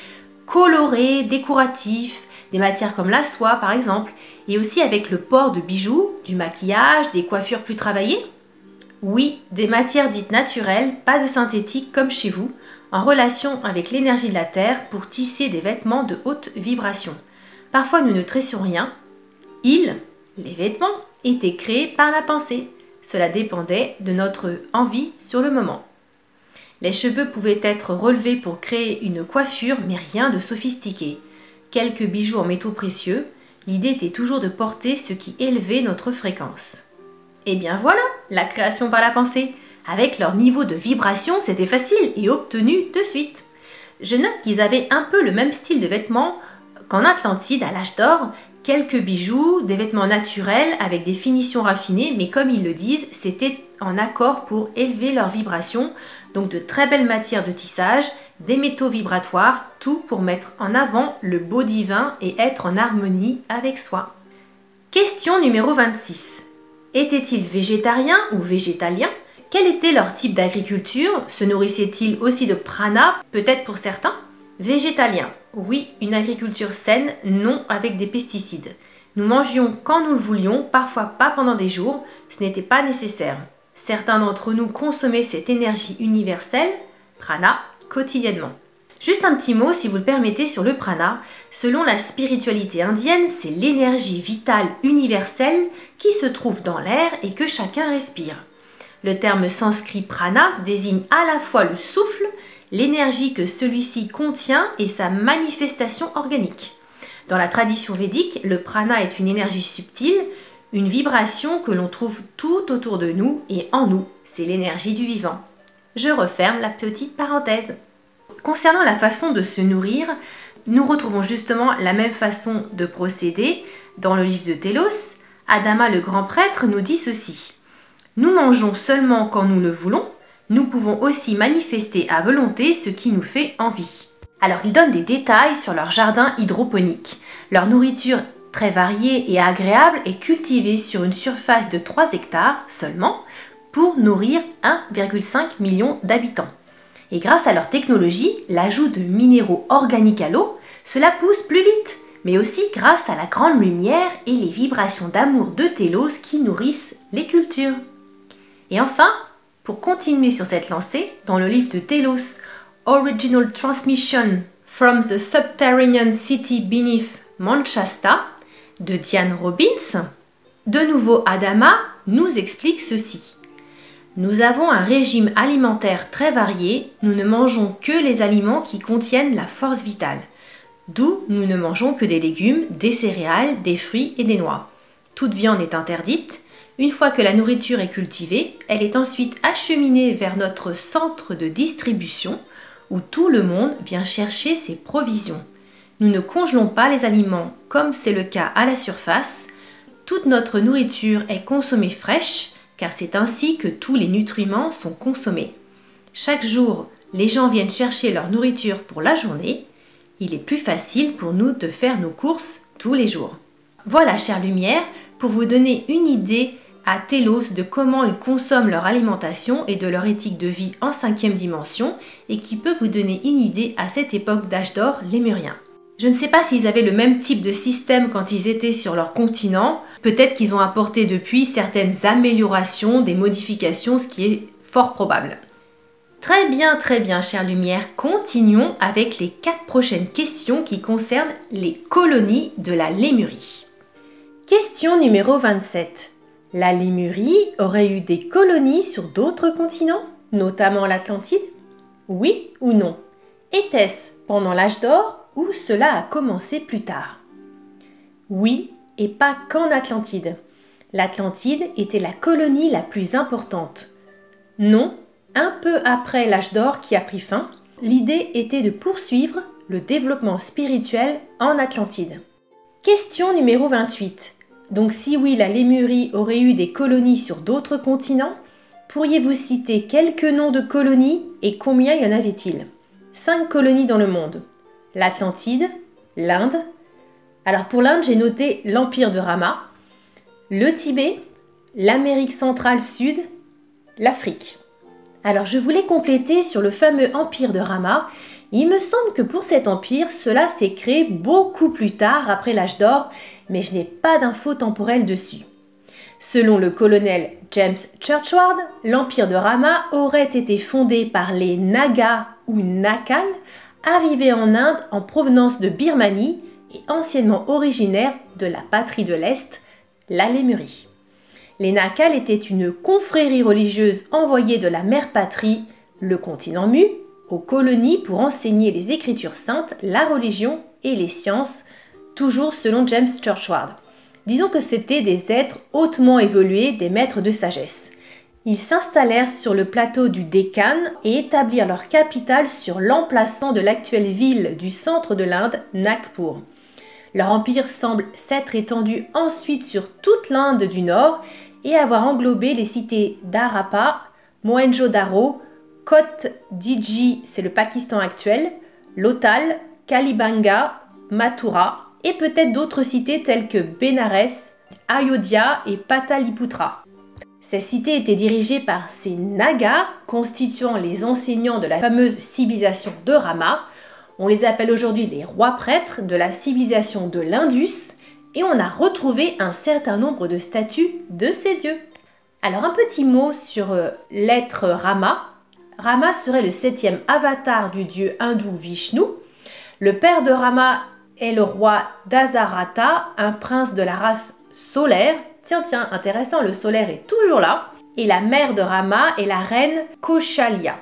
colorés, décoratifs, des matières comme la soie par exemple, et aussi avec le port de bijoux, du maquillage, des coiffures plus travaillées? Oui, des matières dites naturelles, pas de synthétique comme chez vous, en relation avec l'énergie de la Terre pour tisser des vêtements de haute vibration. Parfois nous ne tressions rien. Les vêtements, étaient créés par la pensée. Cela dépendait de notre envie sur le moment. Les cheveux pouvaient être relevés pour créer une coiffure, mais rien de sophistiqué. Quelques bijoux en métaux précieux, l'idée était toujours de porter ce qui élevait notre fréquence. Et bien voilà, la création par la pensée. Avec leur niveau de vibration, c'était facile et obtenu de suite. Je note qu'ils avaient un peu le même style de vêtements qu'en Atlantide à l'âge d'or, quelques bijoux, des vêtements naturels avec des finitions raffinées, mais comme ils le disent, c'était en accord pour élever leur vibration, donc de très belles matières de tissage, des métaux vibratoires, tout pour mettre en avant le beau divin et être en harmonie avec soi. Question numéro 26. Étaient-ils végétariens ou végétaliens? Quel était leur type d'agriculture? Se nourrissaient-ils aussi de prana, peut-être pour certains? Végétalien, oui, une agriculture saine, non avec des pesticides. Nous mangions quand nous le voulions, parfois pas pendant des jours, ce n'était pas nécessaire. Certains d'entre nous consommaient cette énergie universelle, prana, quotidiennement. Juste un petit mot, si vous le permettez, sur le prana. Selon la spiritualité indienne, c'est l'énergie vitale universelle qui se trouve dans l'air et que chacun respire. Le terme sanskrit prana désigne à la fois le souffle, l'énergie que celui-ci contient et sa manifestation organique. Dans la tradition védique, le prana est une énergie subtile, une vibration que l'on trouve tout autour de nous et en nous. C'est l'énergie du vivant. Je referme la petite parenthèse. Concernant la façon de se nourrir, nous retrouvons justement la même façon de procéder dans le livre de Télos. Adama le grand prêtre nous dit ceci. Nous mangeons seulement quand nous le voulons, nous pouvons aussi manifester à volonté ce qui nous fait envie. Alors il donne des détails sur leur jardin hydroponique. Leur nourriture très variée et agréable est cultivée sur une surface de 3 hectares seulement pour nourrir 1,5 million d'habitants. Et grâce à leur technologie, l'ajout de minéraux organiques à l'eau, cela pousse plus vite, mais aussi grâce à la grande lumière et les vibrations d'amour de Télos qui nourrissent les cultures. Et enfin, pour continuer sur cette lancée, dans le livre de Télos, Original Transmission from the Subterranean City Beneath Manchasta, de Diane Robbins, de nouveau Adama nous explique ceci. Nous avons un régime alimentaire très varié, nous ne mangeons que les aliments qui contiennent la force vitale. D'où nous ne mangeons que des légumes, des céréales, des fruits et des noix. Toute viande est interdite. Une fois que la nourriture est cultivée, elle est ensuite acheminée vers notre centre de distribution où tout le monde vient chercher ses provisions. Nous ne congelons pas les aliments comme c'est le cas à la surface. Toute notre nourriture est consommée fraîche car c'est ainsi que tous les nutriments sont consommés. Chaque jour, les gens viennent chercher leur nourriture pour la journée. Il est plus facile pour nous de faire nos courses tous les jours. Voilà, chère lumière, pour vous donner une idée à Télos de comment ils consomment leur alimentation et de leur éthique de vie en 5e dimension et qui peut vous donner une idée à cette époque d'âge d'or lémurien. Je ne sais pas s'ils avaient le même type de système quand ils étaient sur leur continent. Peut-être qu'ils ont apporté depuis certaines améliorations, des modifications, ce qui est fort probable. Très bien, chère lumière. Continuons avec les 4 prochaines questions qui concernent les colonies de la Lémurie. Question numéro 27. La Lémurie aurait eu des colonies sur d'autres continents, notamment l'Atlantide? Oui ou non? Était-ce pendant l'âge d'or ou cela a commencé plus tard? Oui, et pas qu'en Atlantide. L'Atlantide était la colonie la plus importante. Non, un peu après l'âge d'or qui a pris fin, l'idée était de poursuivre le développement spirituel en Atlantide. Question numéro 28. Donc si oui, la Lémurie aurait eu des colonies sur d'autres continents, pourriez-vous citer quelques noms de colonies et combien y en avait-il? 5 colonies dans le monde. L'Atlantide, l'Inde. Alors pour l'Inde, j'ai noté l'Empire de Rama, le Tibet, l'Amérique centrale sud, l'Afrique. Alors je voulais compléter sur le fameux Empire de Rama. Il me semble que pour cet empire, cela s'est créé beaucoup plus tard après l'âge d'or, mais je n'ai pas d'infos temporelles dessus. Selon le colonel James Churchward, l'empire de Rama aurait été fondé par les Nagas ou Nakal, arrivés en Inde en provenance de Birmanie et anciennement originaires de la patrie de l'Est, la Lémurie. Les Nakal étaient une confrérie religieuse envoyée de la mère patrie, le continent mu, aux colonies pour enseigner les écritures saintes, la religion et les sciences, toujours selon James Churchward. Disons que c'étaient des êtres hautement évolués, des maîtres de sagesse. Ils s'installèrent sur le plateau du Décan et établirent leur capitale sur l'emplacement de l'actuelle ville du centre de l'Inde, Nagpur. Leur empire semble s'être étendu ensuite sur toute l'Inde du Nord et avoir englobé les cités d'Harappa, Mohenjo-Daro, Kot Diji, c'est le Pakistan actuel, Lothal, Kalibanga, Mathura et peut-être d'autres cités telles que Bénarès, Ayodhya et Pataliputra. Ces cités étaient dirigées par ces Nagas, constituant les enseignants de la fameuse civilisation de Rama. On les appelle aujourd'hui les rois prêtres de la civilisation de l'Indus et on a retrouvé un certain nombre de statues de ces dieux. Alors un petit mot sur l'être Rama. Rama serait le 7e avatar du dieu hindou Vishnu. Le père de Rama est le roi Dasarata, un prince de la race solaire. Tiens, intéressant, le solaire est toujours là. Et la mère de Rama est la reine Kaushalya.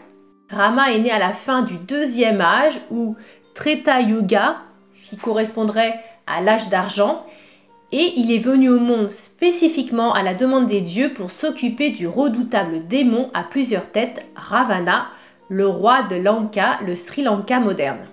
Rama est né à la fin du 2e âge ou Treta Yuga, qui correspondrait à l'âge d'argent, et il est venu au monde spécifiquement à la demande des dieux pour s'occuper du redoutable démon à plusieurs têtes, Ravana, le roi de Lanka, le Sri Lanka moderne.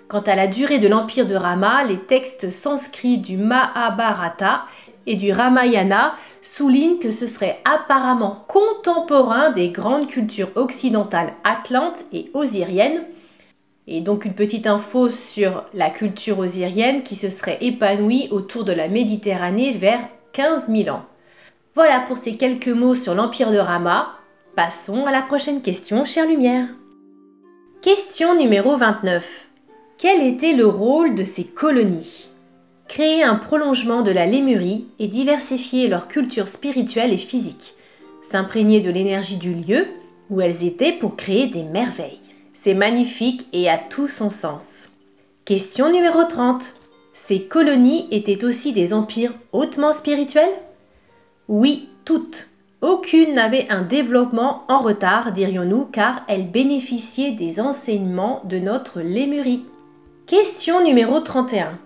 Quant à la durée de l'empire de Rama, les textes sanscrits du Mahabharata et du Ramayana soulignent que ce serait apparemment contemporain des grandes cultures occidentales atlantes et osiriennes. Et donc une petite info sur la culture osirienne qui se serait épanouie autour de la Méditerranée vers 15 000 ans. Voilà pour ces quelques mots sur l'empire de Rama. Passons à la prochaine question, chère Lumière. Question numéro 29. Quel était le rôle de ces colonies ? Créer un prolongement de la Lémurie et diversifier leur culture spirituelle et physique. S'imprégner de l'énergie du lieu où elles étaient pour créer des merveilles. C'est magnifique et a tout son sens. Question numéro 30. Ces colonies étaient aussi des empires hautement spirituels ? Oui, toutes. Aucune n'avait un développement en retard, dirions-nous, car elles bénéficiaient des enseignements de notre Lémurie. Question numéro 31.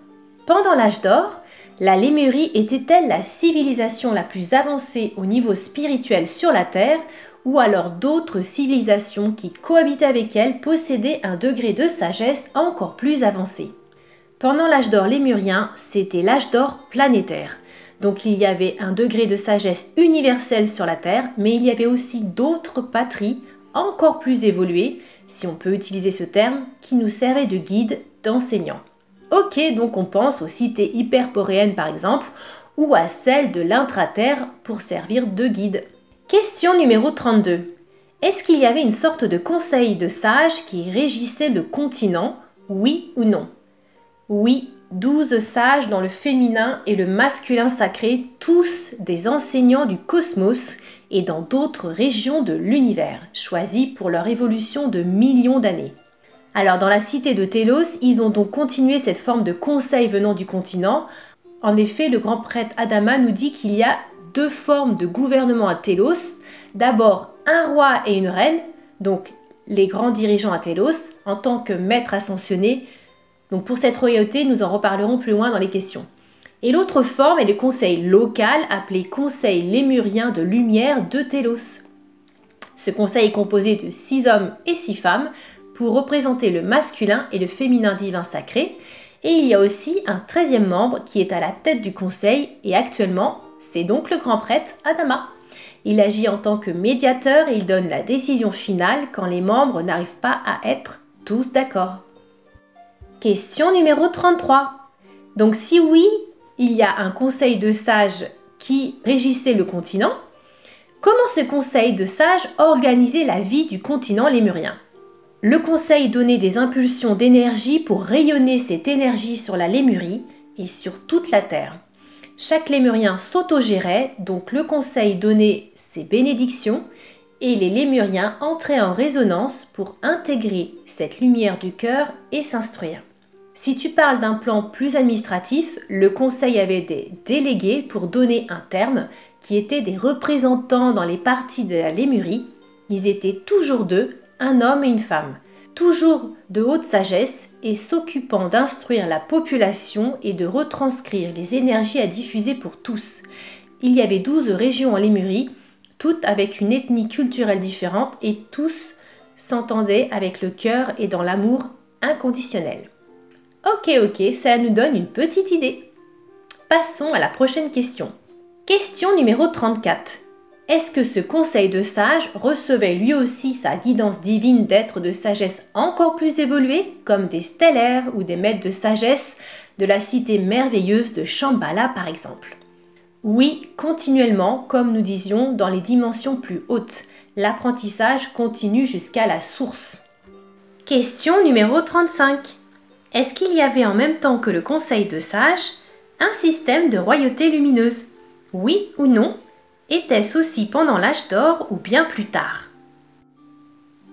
Pendant l'âge d'or, la Lémurie était-elle la civilisation la plus avancée au niveau spirituel sur la Terre ou alors d'autres civilisations qui cohabitaient avec elle possédaient un degré de sagesse encore plus avancé? Pendant l'âge d'or lémurien, c'était l'âge d'or planétaire. Donc il y avait un degré de sagesse universelle sur la Terre, mais il y avait aussi d'autres patries encore plus évoluées, si on peut utiliser ce terme, qui nous servaient de guides, d'enseignants. Ok, donc on pense aux cités hyperboréennes par exemple, ou à celles de l'intraterre pour servir de guide. Question numéro 32. Est-ce qu'il y avait une sorte de conseil de sages qui régissait le continent, oui ou non? Oui, 12 sages dans le féminin et le masculin sacré, tous des enseignants du cosmos et dans d'autres régions de l'univers, choisis pour leur évolution de millions d'années. Alors dans la cité de Télos, ils ont donc continué cette forme de conseil venant du continent. En effet, le grand prêtre Adama nous dit qu'il y a 2 formes de gouvernement à Télos. D'abord, un roi et une reine, donc les grands dirigeants à Télos, en tant que maîtres ascensionnés. Donc pour cette royauté, nous en reparlerons plus loin dans les questions. Et l'autre forme est le conseil local, appelé Conseil lémurien de lumière de Télos. Ce conseil est composé de 6 hommes et 6 femmes, pour représenter le masculin et le féminin divin sacré. Et il y a aussi un 13e membre qui est à la tête du conseil et actuellement, c'est donc le grand prêtre Adama. Il agit en tant que médiateur et il donne la décision finale quand les membres n'arrivent pas à être tous d'accord. Question numéro 33. Donc si oui, il y a un conseil de sages qui régissait le continent, comment ce conseil de sages organisait la vie du continent lémurien ? Le conseil donnait des impulsions d'énergie pour rayonner cette énergie sur la Lémurie et sur toute la Terre. Chaque lémurien s'autogérait, donc le conseil donnait ses bénédictions et les lémuriens entraient en résonance pour intégrer cette lumière du cœur et s'instruire. Si tu parles d'un plan plus administratif, le conseil avait des délégués pour donner un terme qui étaient des représentants dans les parties de la lémurie. Ils étaient toujours deux, un homme et une femme, toujours de haute sagesse et s'occupant d'instruire la population et de retranscrire les énergies à diffuser pour tous. Il y avait 12 régions en Lémurie, toutes avec une ethnie culturelle différente et tous s'entendaient avec le cœur et dans l'amour inconditionnel. Ok, ça nous donne une petite idée. Passons à la prochaine question. Question numéro 34. Est-ce que ce conseil de sage recevait lui aussi sa guidance divine d'êtres de sagesse encore plus évolués, comme des stellaires ou des maîtres de sagesse de la cité merveilleuse de Shambhala par exemple? Oui, continuellement, comme nous disions, dans les dimensions plus hautes. L'apprentissage continue jusqu'à la source. Question numéro 35. Est-ce qu'il y avait en même temps que le conseil de sages un système de royauté lumineuse? Oui ou non? Était-ce aussi pendant l'âge d'or ou bien plus tard?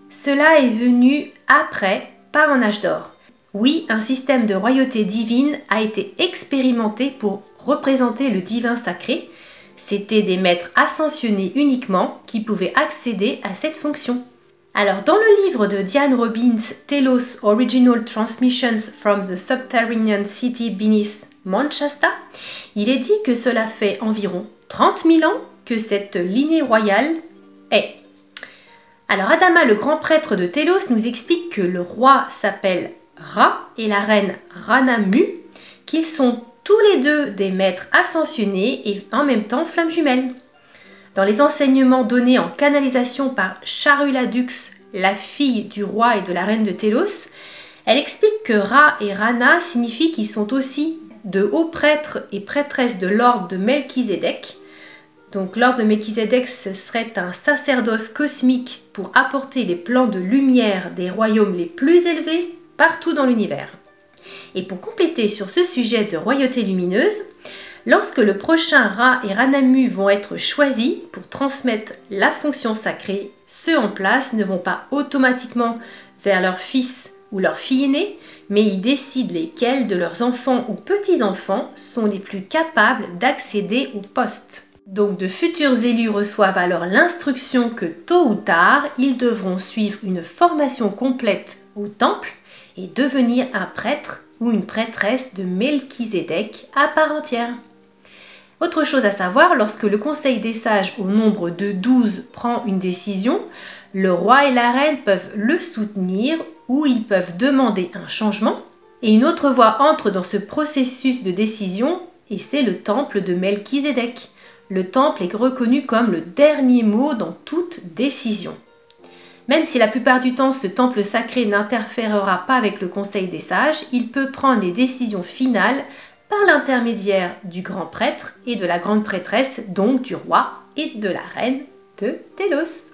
Cela est venu après, pas en âge d'or. Oui, un système de royauté divine a été expérimenté pour représenter le divin sacré. C'étaient des maîtres ascensionnés uniquement qui pouvaient accéder à cette fonction. Alors, dans le livre de Diane Robbins, Telos Original Transmissions from the Subterranean City Beneath Mount Shasta, il est dit que cela fait environ 30 000 ans que cette lignée royale est. Alors, Adama, le grand prêtre de Telos, nous explique que le roi s'appelle Ra et la reine Ranamu, qu'ils sont tous les deux des maîtres ascensionnés et en même temps flammes jumelles. Dans les enseignements donnés en canalisation par Charuladux, la fille du roi et de la reine de Telos, elle explique que Ra et Rana signifient qu'ils sont aussi de hauts prêtres et prêtresses de l'ordre de Melchizedek. Donc l'ordre de Melchizedek, ce serait un sacerdoce cosmique pour apporter les plans de lumière des royaumes les plus élevés partout dans l'univers. Et pour compléter sur ce sujet de royauté lumineuse, lorsque le prochain Ra et Ranamu vont être choisis pour transmettre la fonction sacrée, ceux en place ne vont pas automatiquement vers leur fils ou leur fille aînée, mais ils décident lesquels de leurs enfants ou petits-enfants sont les plus capables d'accéder au poste. Donc de futurs élus reçoivent alors l'instruction que tôt ou tard, ils devront suivre une formation complète au temple et devenir un prêtre ou une prêtresse de Melchizedek à part entière. Autre chose à savoir, lorsque le conseil des sages au nombre de 12 prend une décision, le roi et la reine peuvent le soutenir ou ils peuvent demander un changement. Et une autre voix entre dans ce processus de décision et c'est le temple de Melchizedek. Le temple est reconnu comme le dernier mot dans toute décision. Même si la plupart du temps ce temple sacré n'interférera pas avec le conseil des sages, il peut prendre des décisions finales par l'intermédiaire du grand prêtre et de la grande prêtresse, donc du roi et de la reine de Telos.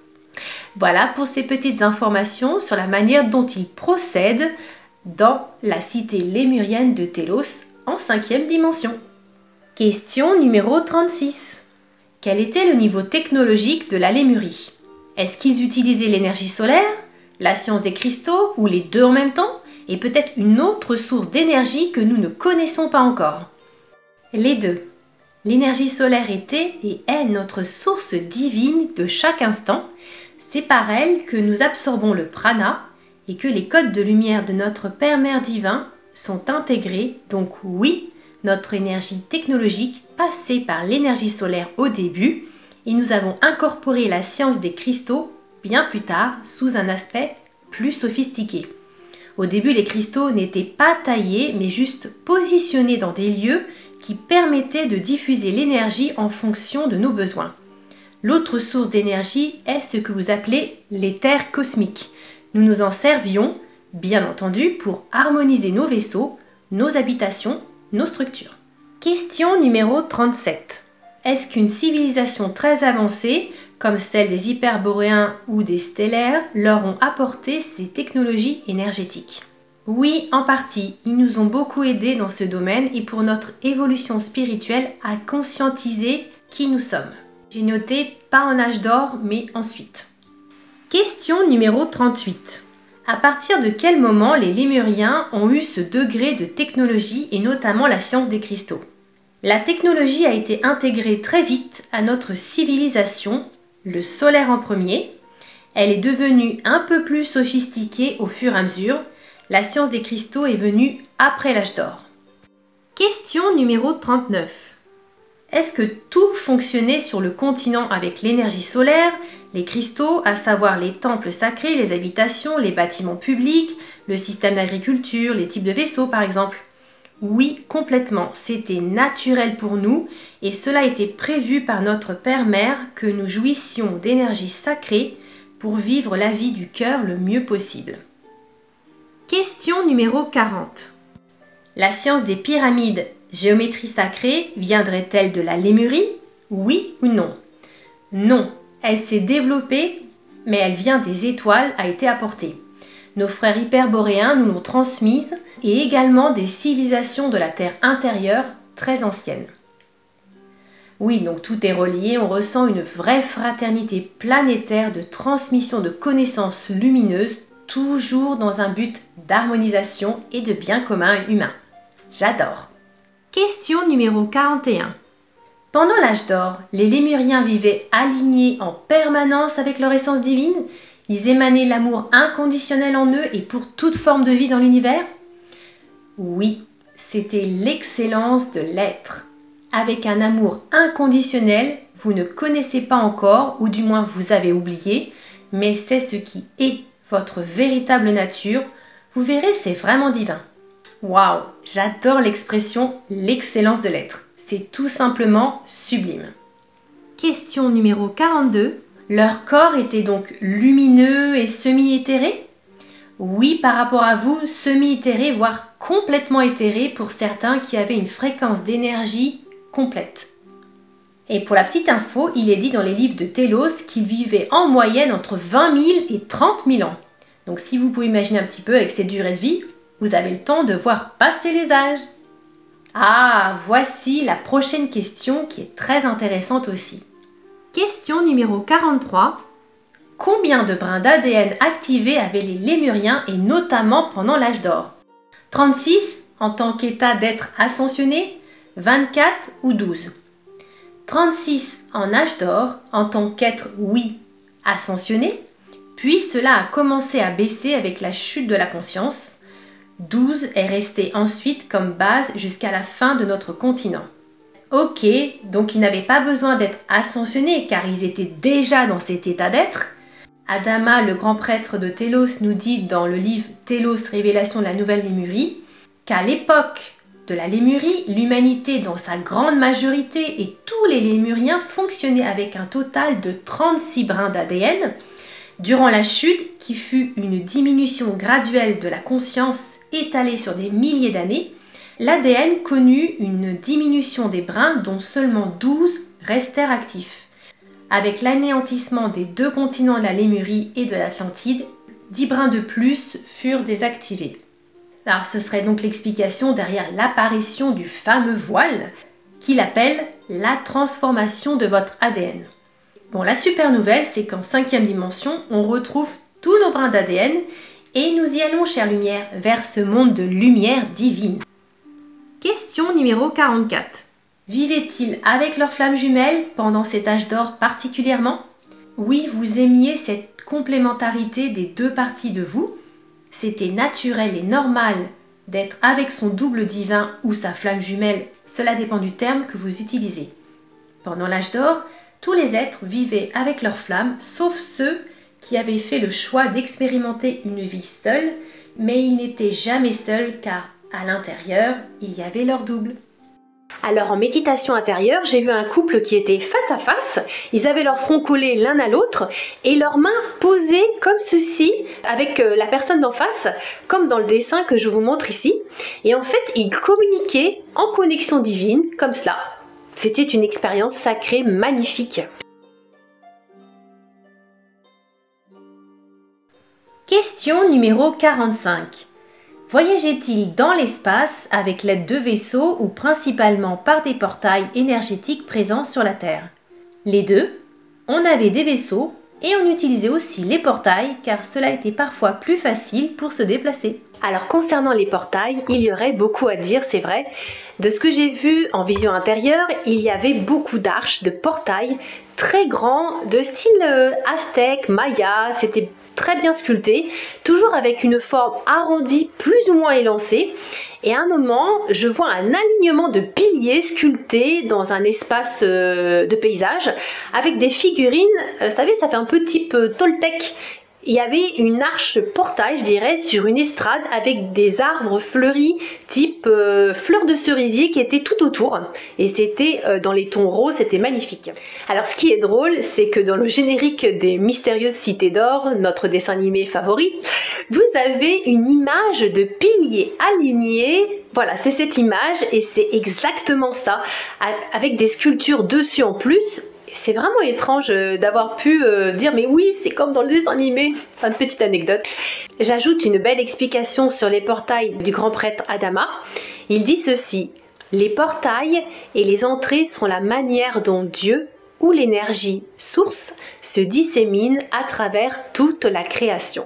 Voilà pour ces petites informations sur la manière dont ils procèdent dans la cité lémurienne de Telos en 5e dimension. Question numéro 36. Quel était le niveau technologique de la Lémurie? Est-ce qu'ils utilisaient l'énergie solaire, la science des cristaux ou les deux en même temps? Et peut-être une autre source d'énergie que nous ne connaissons pas encore? Les deux. L'énergie solaire était et est notre source divine de chaque instant. C'est par elle que nous absorbons le prana et que les codes de lumière de notre Père-Mère divin sont intégrés. Donc oui, notre énergie technologique passait par l'énergie solaire au début et nous avons incorporé la science des cristaux bien plus tard sous un aspect plus sophistiqué. Au début, les cristaux n'étaient pas taillés mais juste positionnés dans des lieux qui permettaient de diffuser l'énergie en fonction de nos besoins. L'autre source d'énergie est ce que vous appelez l'éther cosmique. Nous nous en servions, bien entendu, pour harmoniser nos vaisseaux, nos habitations, nos structures. Question numéro 37. Est-ce qu'une civilisation très avancée, comme celle des hyperboréens ou des stellaires, leur ont apporté ces technologies énergétiques? Oui, en partie. Ils nous ont beaucoup aidés dans ce domaine et pour notre évolution spirituelle à conscientiser qui nous sommes. J'ai noté pas en âge d'or, mais ensuite. Question numéro 38. À partir de quel moment les Lémuriens ont eu ce degré de technologie et notamment la science des cristaux? La technologie a été intégrée très vite à notre civilisation, le solaire en premier. Elle est devenue un peu plus sophistiquée au fur et à mesure. La science des cristaux est venue après l'âge d'or. Question numéro 39. Est-ce que tout fonctionnait sur le continent avec l'énergie solaire, les cristaux, à savoir les temples sacrés, les habitations, les bâtiments publics, le système d'agriculture, les types de vaisseaux par exemple? Oui, complètement. C'était naturel pour nous et cela était prévu par notre Père-Mère que nous jouissions d'énergie sacrée pour vivre la vie du cœur le mieux possible. Question numéro 40. La science des pyramides, géométrie sacrée, viendrait-elle de la Lémurie? Oui ou non? Non, elle s'est développée, mais elle vient des étoiles, a été apportée. Nos frères hyperboréens nous l'ont transmise et également des civilisations de la Terre intérieure très anciennes. Oui, donc tout est relié, on ressent une vraie fraternité planétaire de transmission de connaissances lumineuses, toujours dans un but d'harmonisation et de bien commun humain. J'adore. Question numéro 41. Pendant l'âge d'or, les Lémuriens vivaient alignés en permanence avec leur essence divine. Ils émanaient l'amour inconditionnel en eux et pour toute forme de vie dans l'univers. Oui, c'était l'excellence de l'être. Avec un amour inconditionnel, vous ne connaissez pas encore, ou du moins vous avez oublié, mais c'est ce qui est votre véritable nature. Vous verrez, c'est vraiment divin. Waouh, j'adore l'expression « l'excellence de l'être ». C'est tout simplement sublime. Question numéro 42. Leur corps était donc lumineux et semi-éthéré? Oui, par rapport à vous, semi-éthéré, voire complètement éthéré pour certains qui avaient une fréquence d'énergie complète. Et pour la petite info, il est dit dans les livres de Télos qu'ils vivaient en moyenne entre 20 000 et 30 000 ans. Donc si vous pouvez imaginer un petit peu avec cette durée de vie, vous avez le temps de voir passer les âges. Ah, voici la prochaine question qui est très intéressante aussi. Question numéro 43. Combien de brins d'ADN activés avaient les Lémuriens et notamment pendant l'âge d'or? 36 en tant qu'état d'être ascensionné, 24 ou 12? 36 en âge d'or en tant qu'être, oui, ascensionné, puis cela a commencé à baisser avec la chute de la conscience. 12 est resté ensuite comme base jusqu'à la fin de notre continent. Ok, donc ils n'avaient pas besoin d'être ascensionnés car ils étaient déjà dans cet état d'être. Adama, le grand prêtre de Télos, nous dit dans le livre Télos, révélation de la nouvelle Lémurie, qu'à l'époque de la Lémurie, l'humanité dans sa grande majorité et tous les Lémuriens fonctionnaient avec un total de 36 brins d'ADN. Durant la chute, qui fut une diminution graduelle de la conscience étalée sur des milliers d'années, l'ADN connut une diminution des brins dont seulement 12 restèrent actifs. Avec l'anéantissement des deux continents de la Lémurie et de l'Atlantide, 10 brins de plus furent désactivés. Alors ce serait donc l'explication derrière l'apparition du fameux voile qu'il appelle la transformation de votre ADN. Bon, la super nouvelle, c'est qu'en 5e dimension, on retrouve tous nos brins d'ADN et nous y allons, chère lumière, vers ce monde de lumière divine. Question numéro 44. Vivaient-ils avec leurs flammes jumelles pendant cet âge d'or particulièrement? Oui, vous aimiez cette complémentarité des deux parties de vous. C'était naturel et normal d'être avec son double divin ou sa flamme jumelle, cela dépend du terme que vous utilisez. Pendant l'âge d'or, tous les êtres vivaient avec leurs flammes, sauf ceux qui avaient fait le choix d'expérimenter une vie seule, mais ils n'étaient jamais seuls car à l'intérieur, il y avait leur double. Alors en méditation intérieure, j'ai vu un couple qui était face à face, ils avaient leurs fronts collés l'un à l'autre et leurs mains posées comme ceci avec la personne d'en face, comme dans le dessin que je vous montre ici. Et en fait, ils communiquaient en connexion divine, comme cela. C'était une expérience sacrée magnifique. Question numéro 45. Voyageaient-ils dans l'espace avec l'aide de vaisseaux ou principalement par des portails énergétiques présents sur la Terre? Les deux. On avait des vaisseaux et on utilisait aussi les portails car cela était parfois plus facile pour se déplacer. Alors concernant les portails, il y aurait beaucoup à dire, c'est vrai. De ce que j'ai vu en vision intérieure, il y avait beaucoup d'arches, de portails très grands, de style aztèque, maya, c'était très bien sculpté, toujours avec une forme arrondie plus ou moins élancée. Et à un moment, je vois un alignement de piliers sculptés dans un espace de paysage avec des figurines, vous savez, ça fait un peu type Toltec. Il y avait une arche portail, je dirais, sur une estrade avec des arbres fleuris type fleurs de cerisier qui étaient tout autour. Et c'était dans les tons roses, c'était magnifique. Alors ce qui est drôle, c'est que dans le générique des Mystérieuses Cités d'Or, notre dessin animé favori, vous avez une image de piliers alignés. Voilà, c'est cette image et c'est exactement ça, avec des sculptures dessus en plus. C'est vraiment étrange d'avoir pu dire mais oui, c'est comme dans le dessin animé. Enfin, une petite anecdote. J'ajoute une belle explication sur les portails du grand prêtre Adama. Il dit ceci: les portails et les entrées sont la manière dont Dieu ou l'énergie source se dissémine à travers toute la création.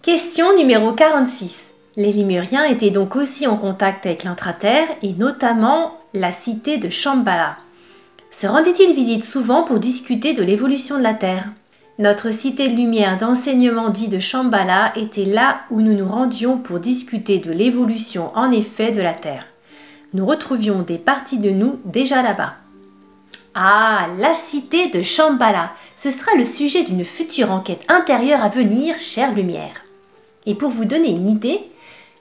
Question numéro 46. Les Lémuriens étaient donc aussi en contact avec l'intraterre et notamment la cité de Shambhala. Se rendaient-ils visite souvent pour discuter de l'évolution de la Terre? Notre cité de lumière d'enseignement dit de Shambhala était là où nous nous rendions pour discuter de l'évolution en effet de la Terre. Nous retrouvions des parties de nous déjà là-bas. Ah, la cité de Shambhala, ce sera le sujet d'une future enquête intérieure à venir, chère lumière. Et pour vous donner une idée,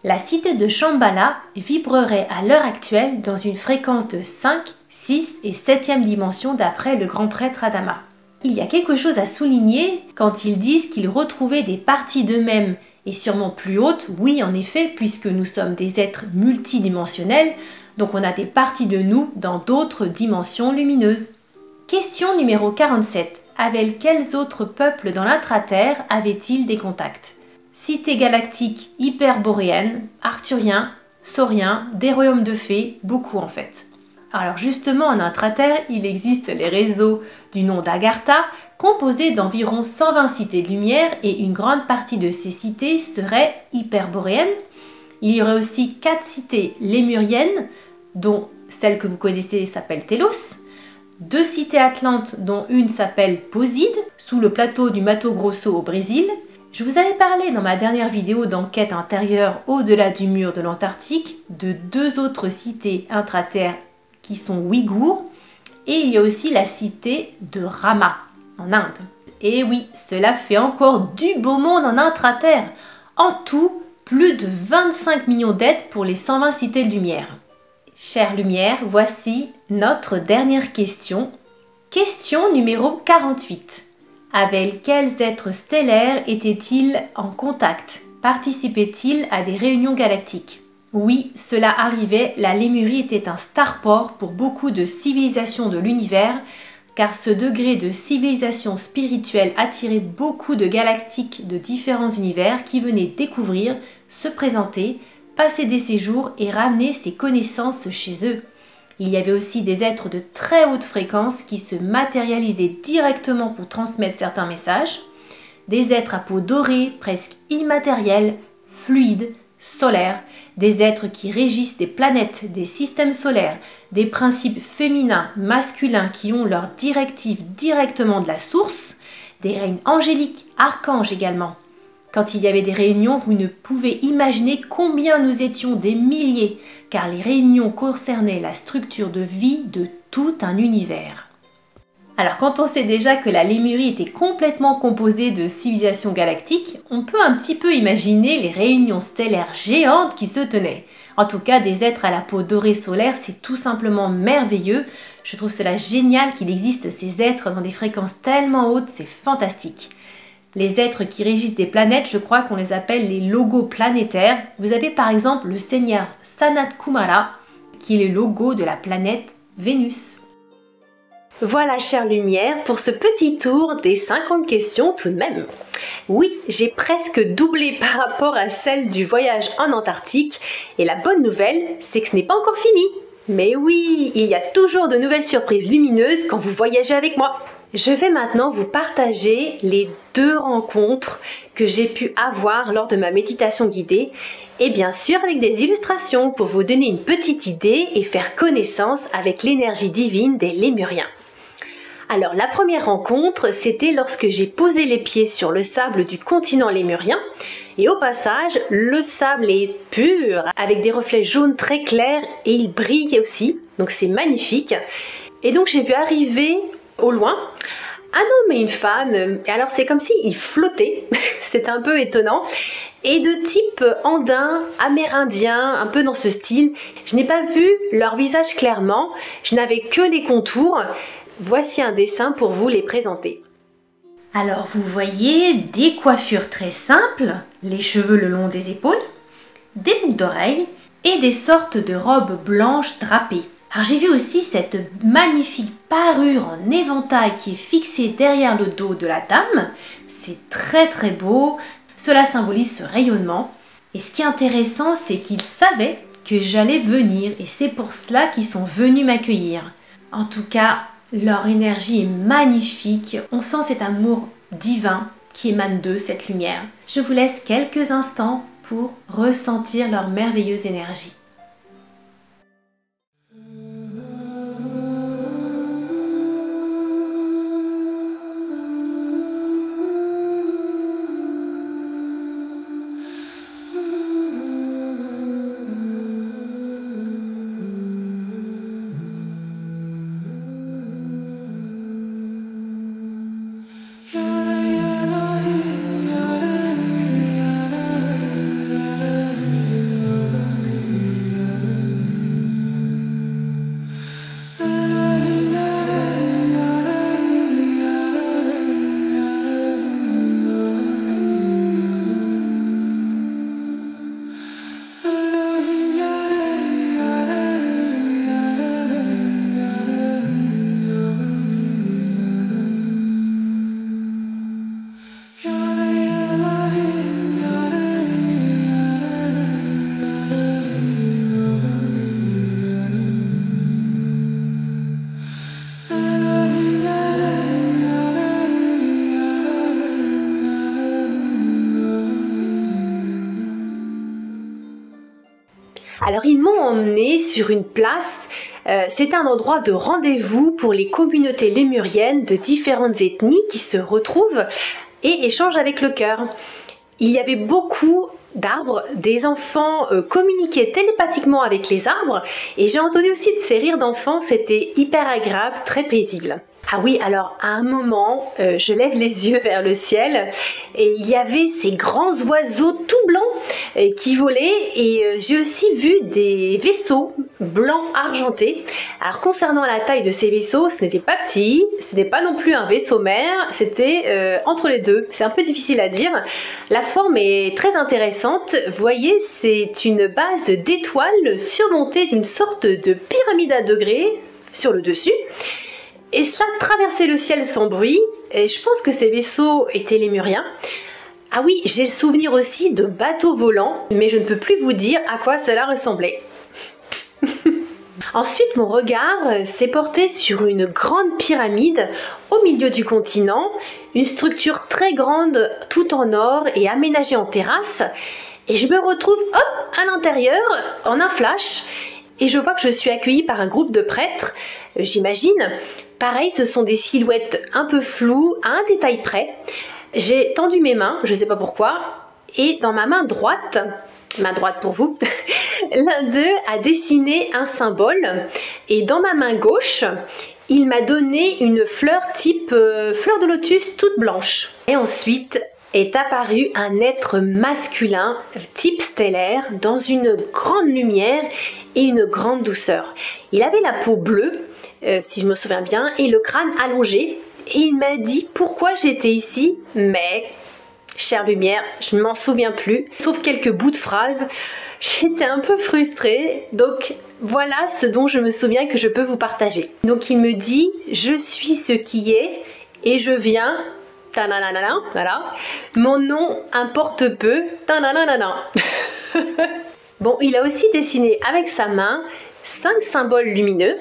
la cité de Shambhala vibrerait à l'heure actuelle dans une fréquence de 5, 6 et 7e dimension d'après le grand prêtre Adama. Il y a quelque chose à souligner quand ils disent qu'ils retrouvaient des parties d'eux-mêmes et sûrement plus hautes, oui en effet, puisque nous sommes des êtres multidimensionnels, donc on a des parties de nous dans d'autres dimensions lumineuses. Question numéro 47. Avec quels autres peuples dans l'intraterre avaient-ils des contacts? Cités galactiques hyperboréennes, arthuriens, sauriens, des royaumes de fées, beaucoup en fait. Alors justement en intraterre, il existe les réseaux du nom d'Agartha, composés d'environ 120 cités de lumière et une grande partie de ces cités seraient hyperboréennes. Il y aurait aussi 4 cités lémuriennes, dont celle que vous connaissez s'appelle Télos, 2 cités atlantes dont une s'appelle Poside, sous le plateau du Mato Grosso au Brésil. Je vous avais parlé dans ma dernière vidéo d'enquête intérieure au-delà du mur de l'Antarctique de 2 autres cités intraterres qui sont ouïghours, et il y a aussi la cité de Rama en Inde. Et oui, cela fait encore du beau monde en intraterre. En tout, plus de 25 millions d'êtres pour les 120 cités de lumière. Chère lumière, voici notre dernière question. Question numéro 48. Avec quels êtres stellaires étaient-ils en contact? Participaient-ils à des réunions galactiques? Oui, cela arrivait, la Lémurie était un starport pour beaucoup de civilisations de l'univers, car ce degré de civilisation spirituelle attirait beaucoup de galactiques de différents univers qui venaient découvrir, se présenter, passer des séjours et ramener ces connaissances chez eux. Il y avait aussi des êtres de très haute fréquence qui se matérialisaient directement pour transmettre certains messages, des êtres à peau dorée, presque immatériels, fluides, solaires, des êtres qui régissent des planètes, des systèmes solaires, des principes féminins, masculins qui ont leurs directives directement de la source, des règnes angéliques, archanges également. Quand il y avait des réunions, vous ne pouvez imaginer combien nous étions des milliers, car les réunions concernaient la structure de vie de tout un univers. Alors quand on sait déjà que la Lémurie était complètement composée de civilisations galactiques, on peut un petit peu imaginer les réunions stellaires géantes qui se tenaient. En tout cas, des êtres à la peau dorée solaire, c'est tout simplement merveilleux. Je trouve cela génial qu'il existe ces êtres dans des fréquences tellement hautes, c'est fantastique. Les êtres qui régissent des planètes, je crois qu'on les appelle les logos planétaires. Vous avez par exemple le seigneur Sanat Kumara, qui est le logo de la planète Vénus. Voilà, chère lumière, pour ce petit tour des 50 questions tout de même. Oui, j'ai presque doublé par rapport à celle du voyage en Antarctique, et la bonne nouvelle, c'est que ce n'est pas encore fini. Mais oui, il y a toujours de nouvelles surprises lumineuses quand vous voyagez avec moi. Je vais maintenant vous partager les 2 rencontres que j'ai pu avoir lors de ma méditation guidée, et bien sûr avec des illustrations pour vous donner une petite idée et faire connaissance avec l'énergie divine des Lémuriens. Alors la première rencontre, c'était lorsque j'ai posé les pieds sur le sable du continent lémurien, et au passage, le sable est pur, avec des reflets jaunes très clairs, et il brille aussi, donc c'est magnifique. Et donc j'ai vu arriver au loin un homme et une femme, et alors c'est comme s'ils flottaient, c'est un peu étonnant, et de type andin, amérindien, un peu dans ce style. Je n'ai pas vu leur visage clairement, je n'avais que les contours. Voici un dessin pour vous les présenter. Alors vous voyez des coiffures très simples, les cheveux le long des épaules, des boucles d'oreilles et des sortes de robes blanches drapées. Alors j'ai vu aussi cette magnifique parure en éventail qui est fixée derrière le dos de la dame. C'est très très beau, cela symbolise ce rayonnement. Et ce qui est intéressant, c'est qu'ils savaient que j'allais venir et c'est pour cela qu'ils sont venus m'accueillir. En tout cas, leur énergie est magnifique, on sent cet amour divin qui émane d'eux, cette lumière. Je vous laisse quelques instants pour ressentir leur merveilleuse énergie. Alors ils m'ont emmené sur une place, c'est un endroit de rendez-vous pour les communautés lémuriennes de différentes ethnies qui se retrouvent et échangent avec le cœur. Il y avait beaucoup d'arbres, des enfants communiquaient télépathiquement avec les arbres et j'ai entendu aussi de ces rires d'enfants, c'était hyper agréable, très paisible. Ah oui, alors à un moment, je lève les yeux vers le ciel et il y avait ces grands oiseaux tout blancs qui volaient et j'ai aussi vu des vaisseaux blancs argentés. Alors concernant la taille de ces vaisseaux, ce n'était pas petit, ce n'était pas non plus un vaisseau mère, c'était entre les deux. C'est un peu difficile à dire. La forme est très intéressante. Vous voyez, c'est une base d'étoiles surmontée d'une sorte de pyramide à degrés sur le dessus. Et cela traversait le ciel sans bruit, et je pense que ces vaisseaux étaient lémuriens. Ah oui, j'ai le souvenir aussi de bateaux volants, mais je ne peux plus vous dire à quoi cela ressemblait. Ensuite, mon regard s'est porté sur une grande pyramide au milieu du continent, une structure très grande, tout en or et aménagée en terrasse, et je me retrouve, hop, à l'intérieur, en un flash, et je vois que je suis accueillie par un groupe de prêtres, j'imagine. Pareil, ce sont des silhouettes un peu floues, à un détail près. J'ai tendu mes mains, je ne sais pas pourquoi, et dans ma main droite pour vous, l'un d'eux a dessiné un symbole, et dans ma main gauche, il m'a donné une fleur type fleur de lotus toute blanche. Et ensuite est apparu un être masculin type stellaire dans une grande lumière et une grande douceur. Il avait la peau bleue, si je me souviens bien, et le crâne allongé, et il m'a dit pourquoi j'étais ici, mais Chère lumière, je ne m'en souviens plus, sauf quelques bouts de phrases. J'étais un peu frustrée, donc voilà ce dont je me souviens que je peux vous partager. Donc il me dit « Je suis ce qui est et je viens ». Ta-na-na-na-na, voilà. Mon nom importe peu. Ta-na-na-na-na. Bon, il a aussi dessiné avec sa main 5 symboles lumineux,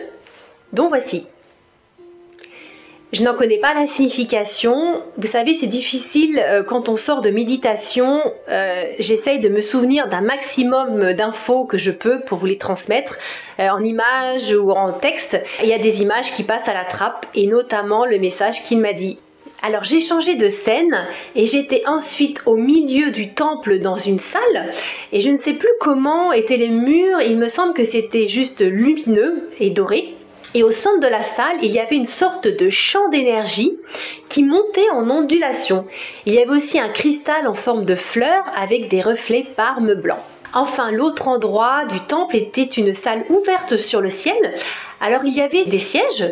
dont voici. Je n'en connais pas la signification. Vous savez, c'est difficile quand on sort de méditation. J'essaye de me souvenir d'un maximum d'infos que je peux pour vous les transmettre en images ou en texte. Il y a des images qui passent à la trappe et notamment le message qu'il m'a dit. Alors j'ai changé de scène et j'étais ensuite au milieu du temple dans une salle et je ne sais plus comment étaient les murs, il me semble que c'était juste lumineux et doré. Et au centre de la salle, il y avait une sorte de champ d'énergie qui montait en ondulation. Il y avait aussi un cristal en forme de fleur avec des reflets parme blanc. Enfin, l'autre endroit du temple était une salle ouverte sur le ciel. Alors il y avait des sièges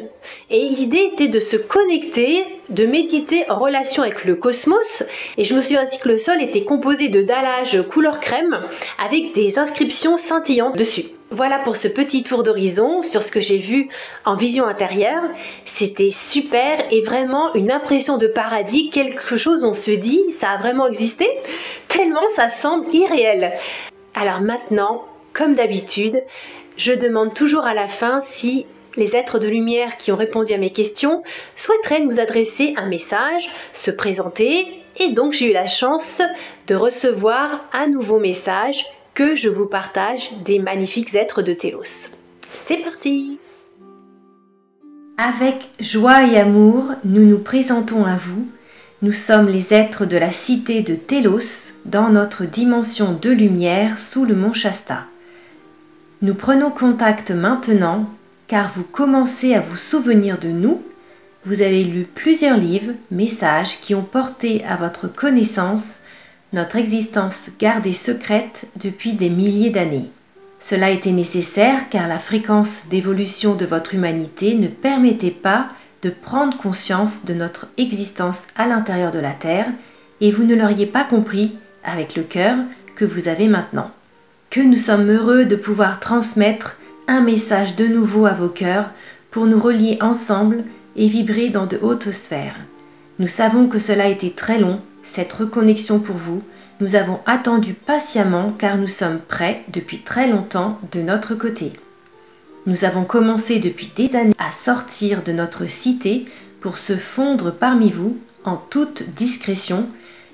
et l'idée était de se connecter, de méditer en relation avec le cosmos. Et je me souviens ainsi que le sol était composé de dallages couleur crème avec des inscriptions scintillantes dessus. Voilà pour ce petit tour d'horizon sur ce que j'ai vu en vision intérieure. C'était super et vraiment une impression de paradis, quelque chose on se dit, ça a vraiment existé, tellement ça semble irréel. Alors maintenant, comme d'habitude, je demande toujours à la fin si les êtres de lumière qui ont répondu à mes questions souhaiteraient nous adresser un message, se présenter, et donc j'ai eu la chance de recevoir un nouveau message que je vous partage des magnifiques êtres de Télos. C'est parti! Avec joie et amour, nous nous présentons à vous. Nous sommes les êtres de la cité de Télos, dans notre dimension de lumière sous le mont Shasta. Nous prenons contact maintenant, car vous commencez à vous souvenir de nous. Vous avez lu plusieurs livres, messages qui ont porté à votre connaissance notre existence gardée secrète depuis des milliers d'années. Cela était nécessaire car la fréquence d'évolution de votre humanité ne permettait pas de prendre conscience de notre existence à l'intérieur de la Terre et vous ne l'auriez pas compris avec le cœur que vous avez maintenant. Que nous sommes heureux de pouvoir transmettre un message de nouveau à vos cœurs pour nous relier ensemble et vibrer dans de hautes sphères. Nous savons que cela a été très long, cette reconnexion pour vous. Nous avons attendu patiemment car nous sommes prêts depuis très longtemps de notre côté. Nous avons commencé depuis des années à sortir de notre cité pour se fondre parmi vous en toute discrétion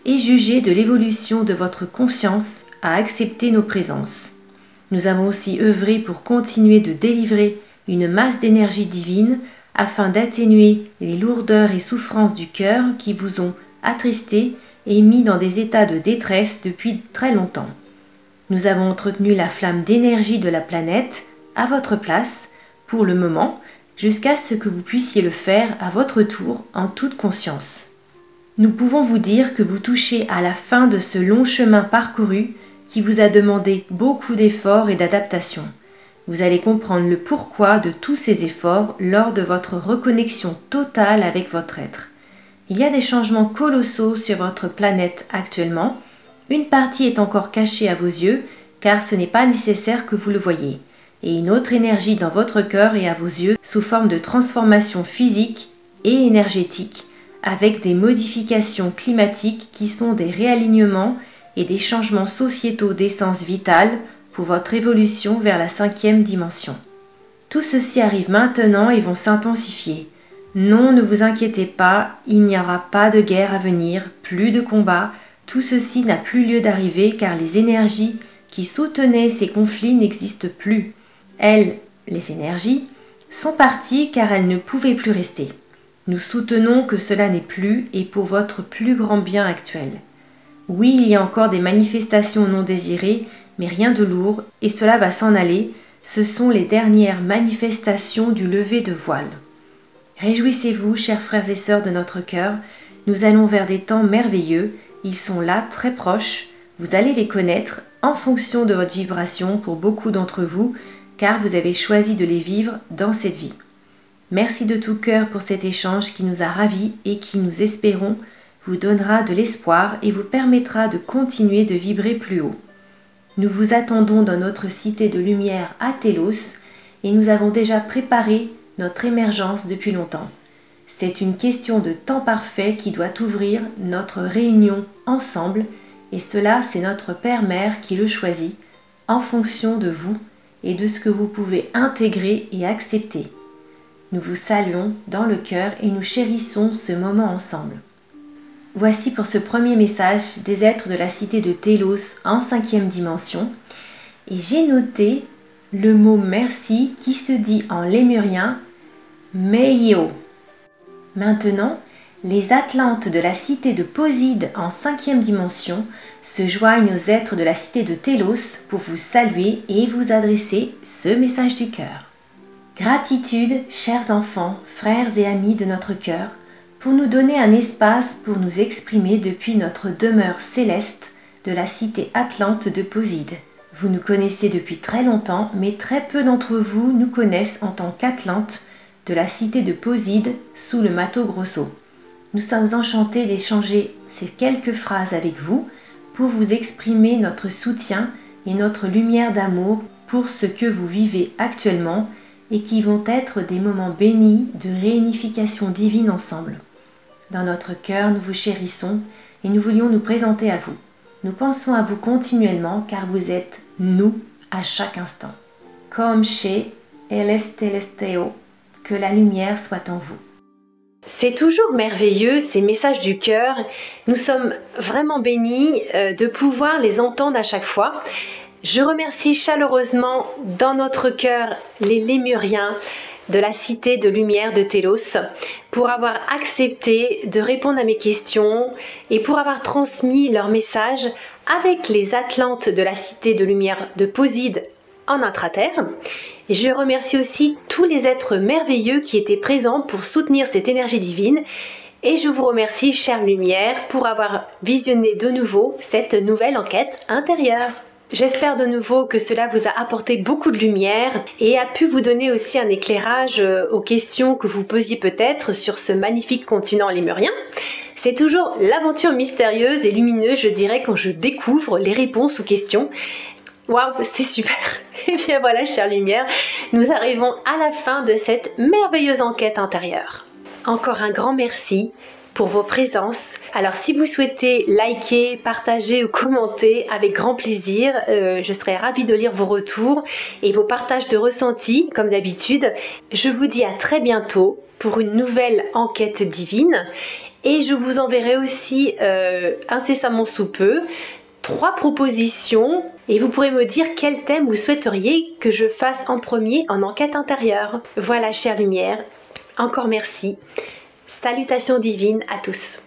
et juger de l'évolution de votre conscience à accepter nos présences. Nous avons aussi œuvré pour continuer de délivrer une masse d'énergie divine afin d'atténuer les lourdeurs et souffrances du cœur qui vous ont attristés et mis dans des états de détresse depuis très longtemps. Nous avons entretenu la flamme d'énergie de la planète à votre place, pour le moment, jusqu'à ce que vous puissiez le faire à votre tour en toute conscience. Nous pouvons vous dire que vous touchez à la fin de ce long chemin parcouru qui vous a demandé beaucoup d'efforts et d'adaptation. Vous allez comprendre le pourquoi de tous ces efforts lors de votre reconnexion totale avec votre être. Il y a des changements colossaux sur votre planète actuellement. Une partie est encore cachée à vos yeux, car ce n'est pas nécessaire que vous le voyiez. Et une autre énergie dans votre cœur et à vos yeux sous forme de transformation physique et énergétique, avec des modifications climatiques qui sont des réalignements et des changements sociétaux d'essence vitale pour votre évolution vers la 5e dimension. Tout ceci arrive maintenant et vont s'intensifier. Non, ne vous inquiétez pas, il n'y aura pas de guerre à venir, plus de combats, tout ceci n'a plus lieu d'arriver car les énergies qui soutenaient ces conflits n'existent plus. Elles, les énergies, sont parties car elles ne pouvaient plus rester. Nous soutenons que cela n'est plus et pour votre plus grand bien actuel. Oui, il y a encore des manifestations non désirées, mais rien de lourd et cela va s'en aller. Ce sont les dernières manifestations du lever de voile. Réjouissez-vous, chers frères et sœurs de notre cœur, nous allons vers des temps merveilleux, ils sont là, très proches, vous allez les connaître en fonction de votre vibration pour beaucoup d'entre vous, car vous avez choisi de les vivre dans cette vie. Merci de tout cœur pour cet échange qui nous a ravis et qui, nous espérons, vous donnera de l'espoir et vous permettra de continuer de vibrer plus haut. Nous vous attendons dans notre cité de lumière à Télos et nous avons déjà préparé notre émergence depuis longtemps. C'est une question de temps parfait qui doit ouvrir notre réunion ensemble et cela c'est notre Père-Mère qui le choisit en fonction de vous et de ce que vous pouvez intégrer et accepter. Nous vous saluons dans le cœur et nous chérissons ce moment ensemble. Voici pour ce premier message des êtres de la cité de Télos en 5e dimension et j'ai noté le mot merci qui se dit en lémurien Meio. Maintenant, les Atlantes de la cité de Poside en 5e dimension se joignent aux êtres de la cité de Télos pour vous saluer et vous adresser ce message du cœur. Gratitude, chers enfants, frères et amis de notre cœur, pour nous donner un espace pour nous exprimer depuis notre demeure céleste de la cité Atlante de Poside. Vous nous connaissez depuis très longtemps, mais très peu d'entre vous nous connaissent en tant qu'Atlantes de la cité de Poside sous le Mato Grosso. Nous sommes enchantés d'échanger ces quelques phrases avec vous pour vous exprimer notre soutien et notre lumière d'amour pour ce que vous vivez actuellement et qui vont être des moments bénis de réunification divine ensemble. Dans notre cœur, nous vous chérissons et nous voulions nous présenter à vous. Nous pensons à vous continuellement car vous êtes nous à chaque instant. Comme chez Elestelesteo, que la lumière soit en vous. C'est toujours merveilleux ces messages du cœur. Nous sommes vraiment bénis de pouvoir les entendre à chaque fois. Je remercie chaleureusement dans notre cœur les Lémuriens de la cité de lumière de Télos pour avoir accepté de répondre à mes questions et pour avoir transmis leur message avec les Atlantes de la cité de lumière de Poside en intraterre. Et je remercie aussi tous les êtres merveilleux qui étaient présents pour soutenir cette énergie divine. Et je vous remercie, chère lumière, pour avoir visionné de nouveau cette nouvelle enquête intérieure. J'espère de nouveau que cela vous a apporté beaucoup de lumière et a pu vous donner aussi un éclairage aux questions que vous posiez peut-être sur ce magnifique continent lémurien. C'est toujours l'aventure mystérieuse et lumineuse, je dirais, quand je découvre les réponses aux questions. Waouh, c'est super! Et bien voilà, chère lumière, nous arrivons à la fin de cette merveilleuse enquête intérieure. Encore un grand merci pour vos présences. Alors si vous souhaitez liker, partager ou commenter, avec grand plaisir, je serai ravie de lire vos retours et vos partages de ressentis, comme d'habitude. Je vous dis à très bientôt pour une nouvelle enquête divine et je vous enverrai aussi incessamment sous peu 3 propositions et vous pourrez me dire quel thème vous souhaiteriez que je fasse en premier en enquête intérieure. Voilà, chère lumière, encore merci. Salutations divines à tous.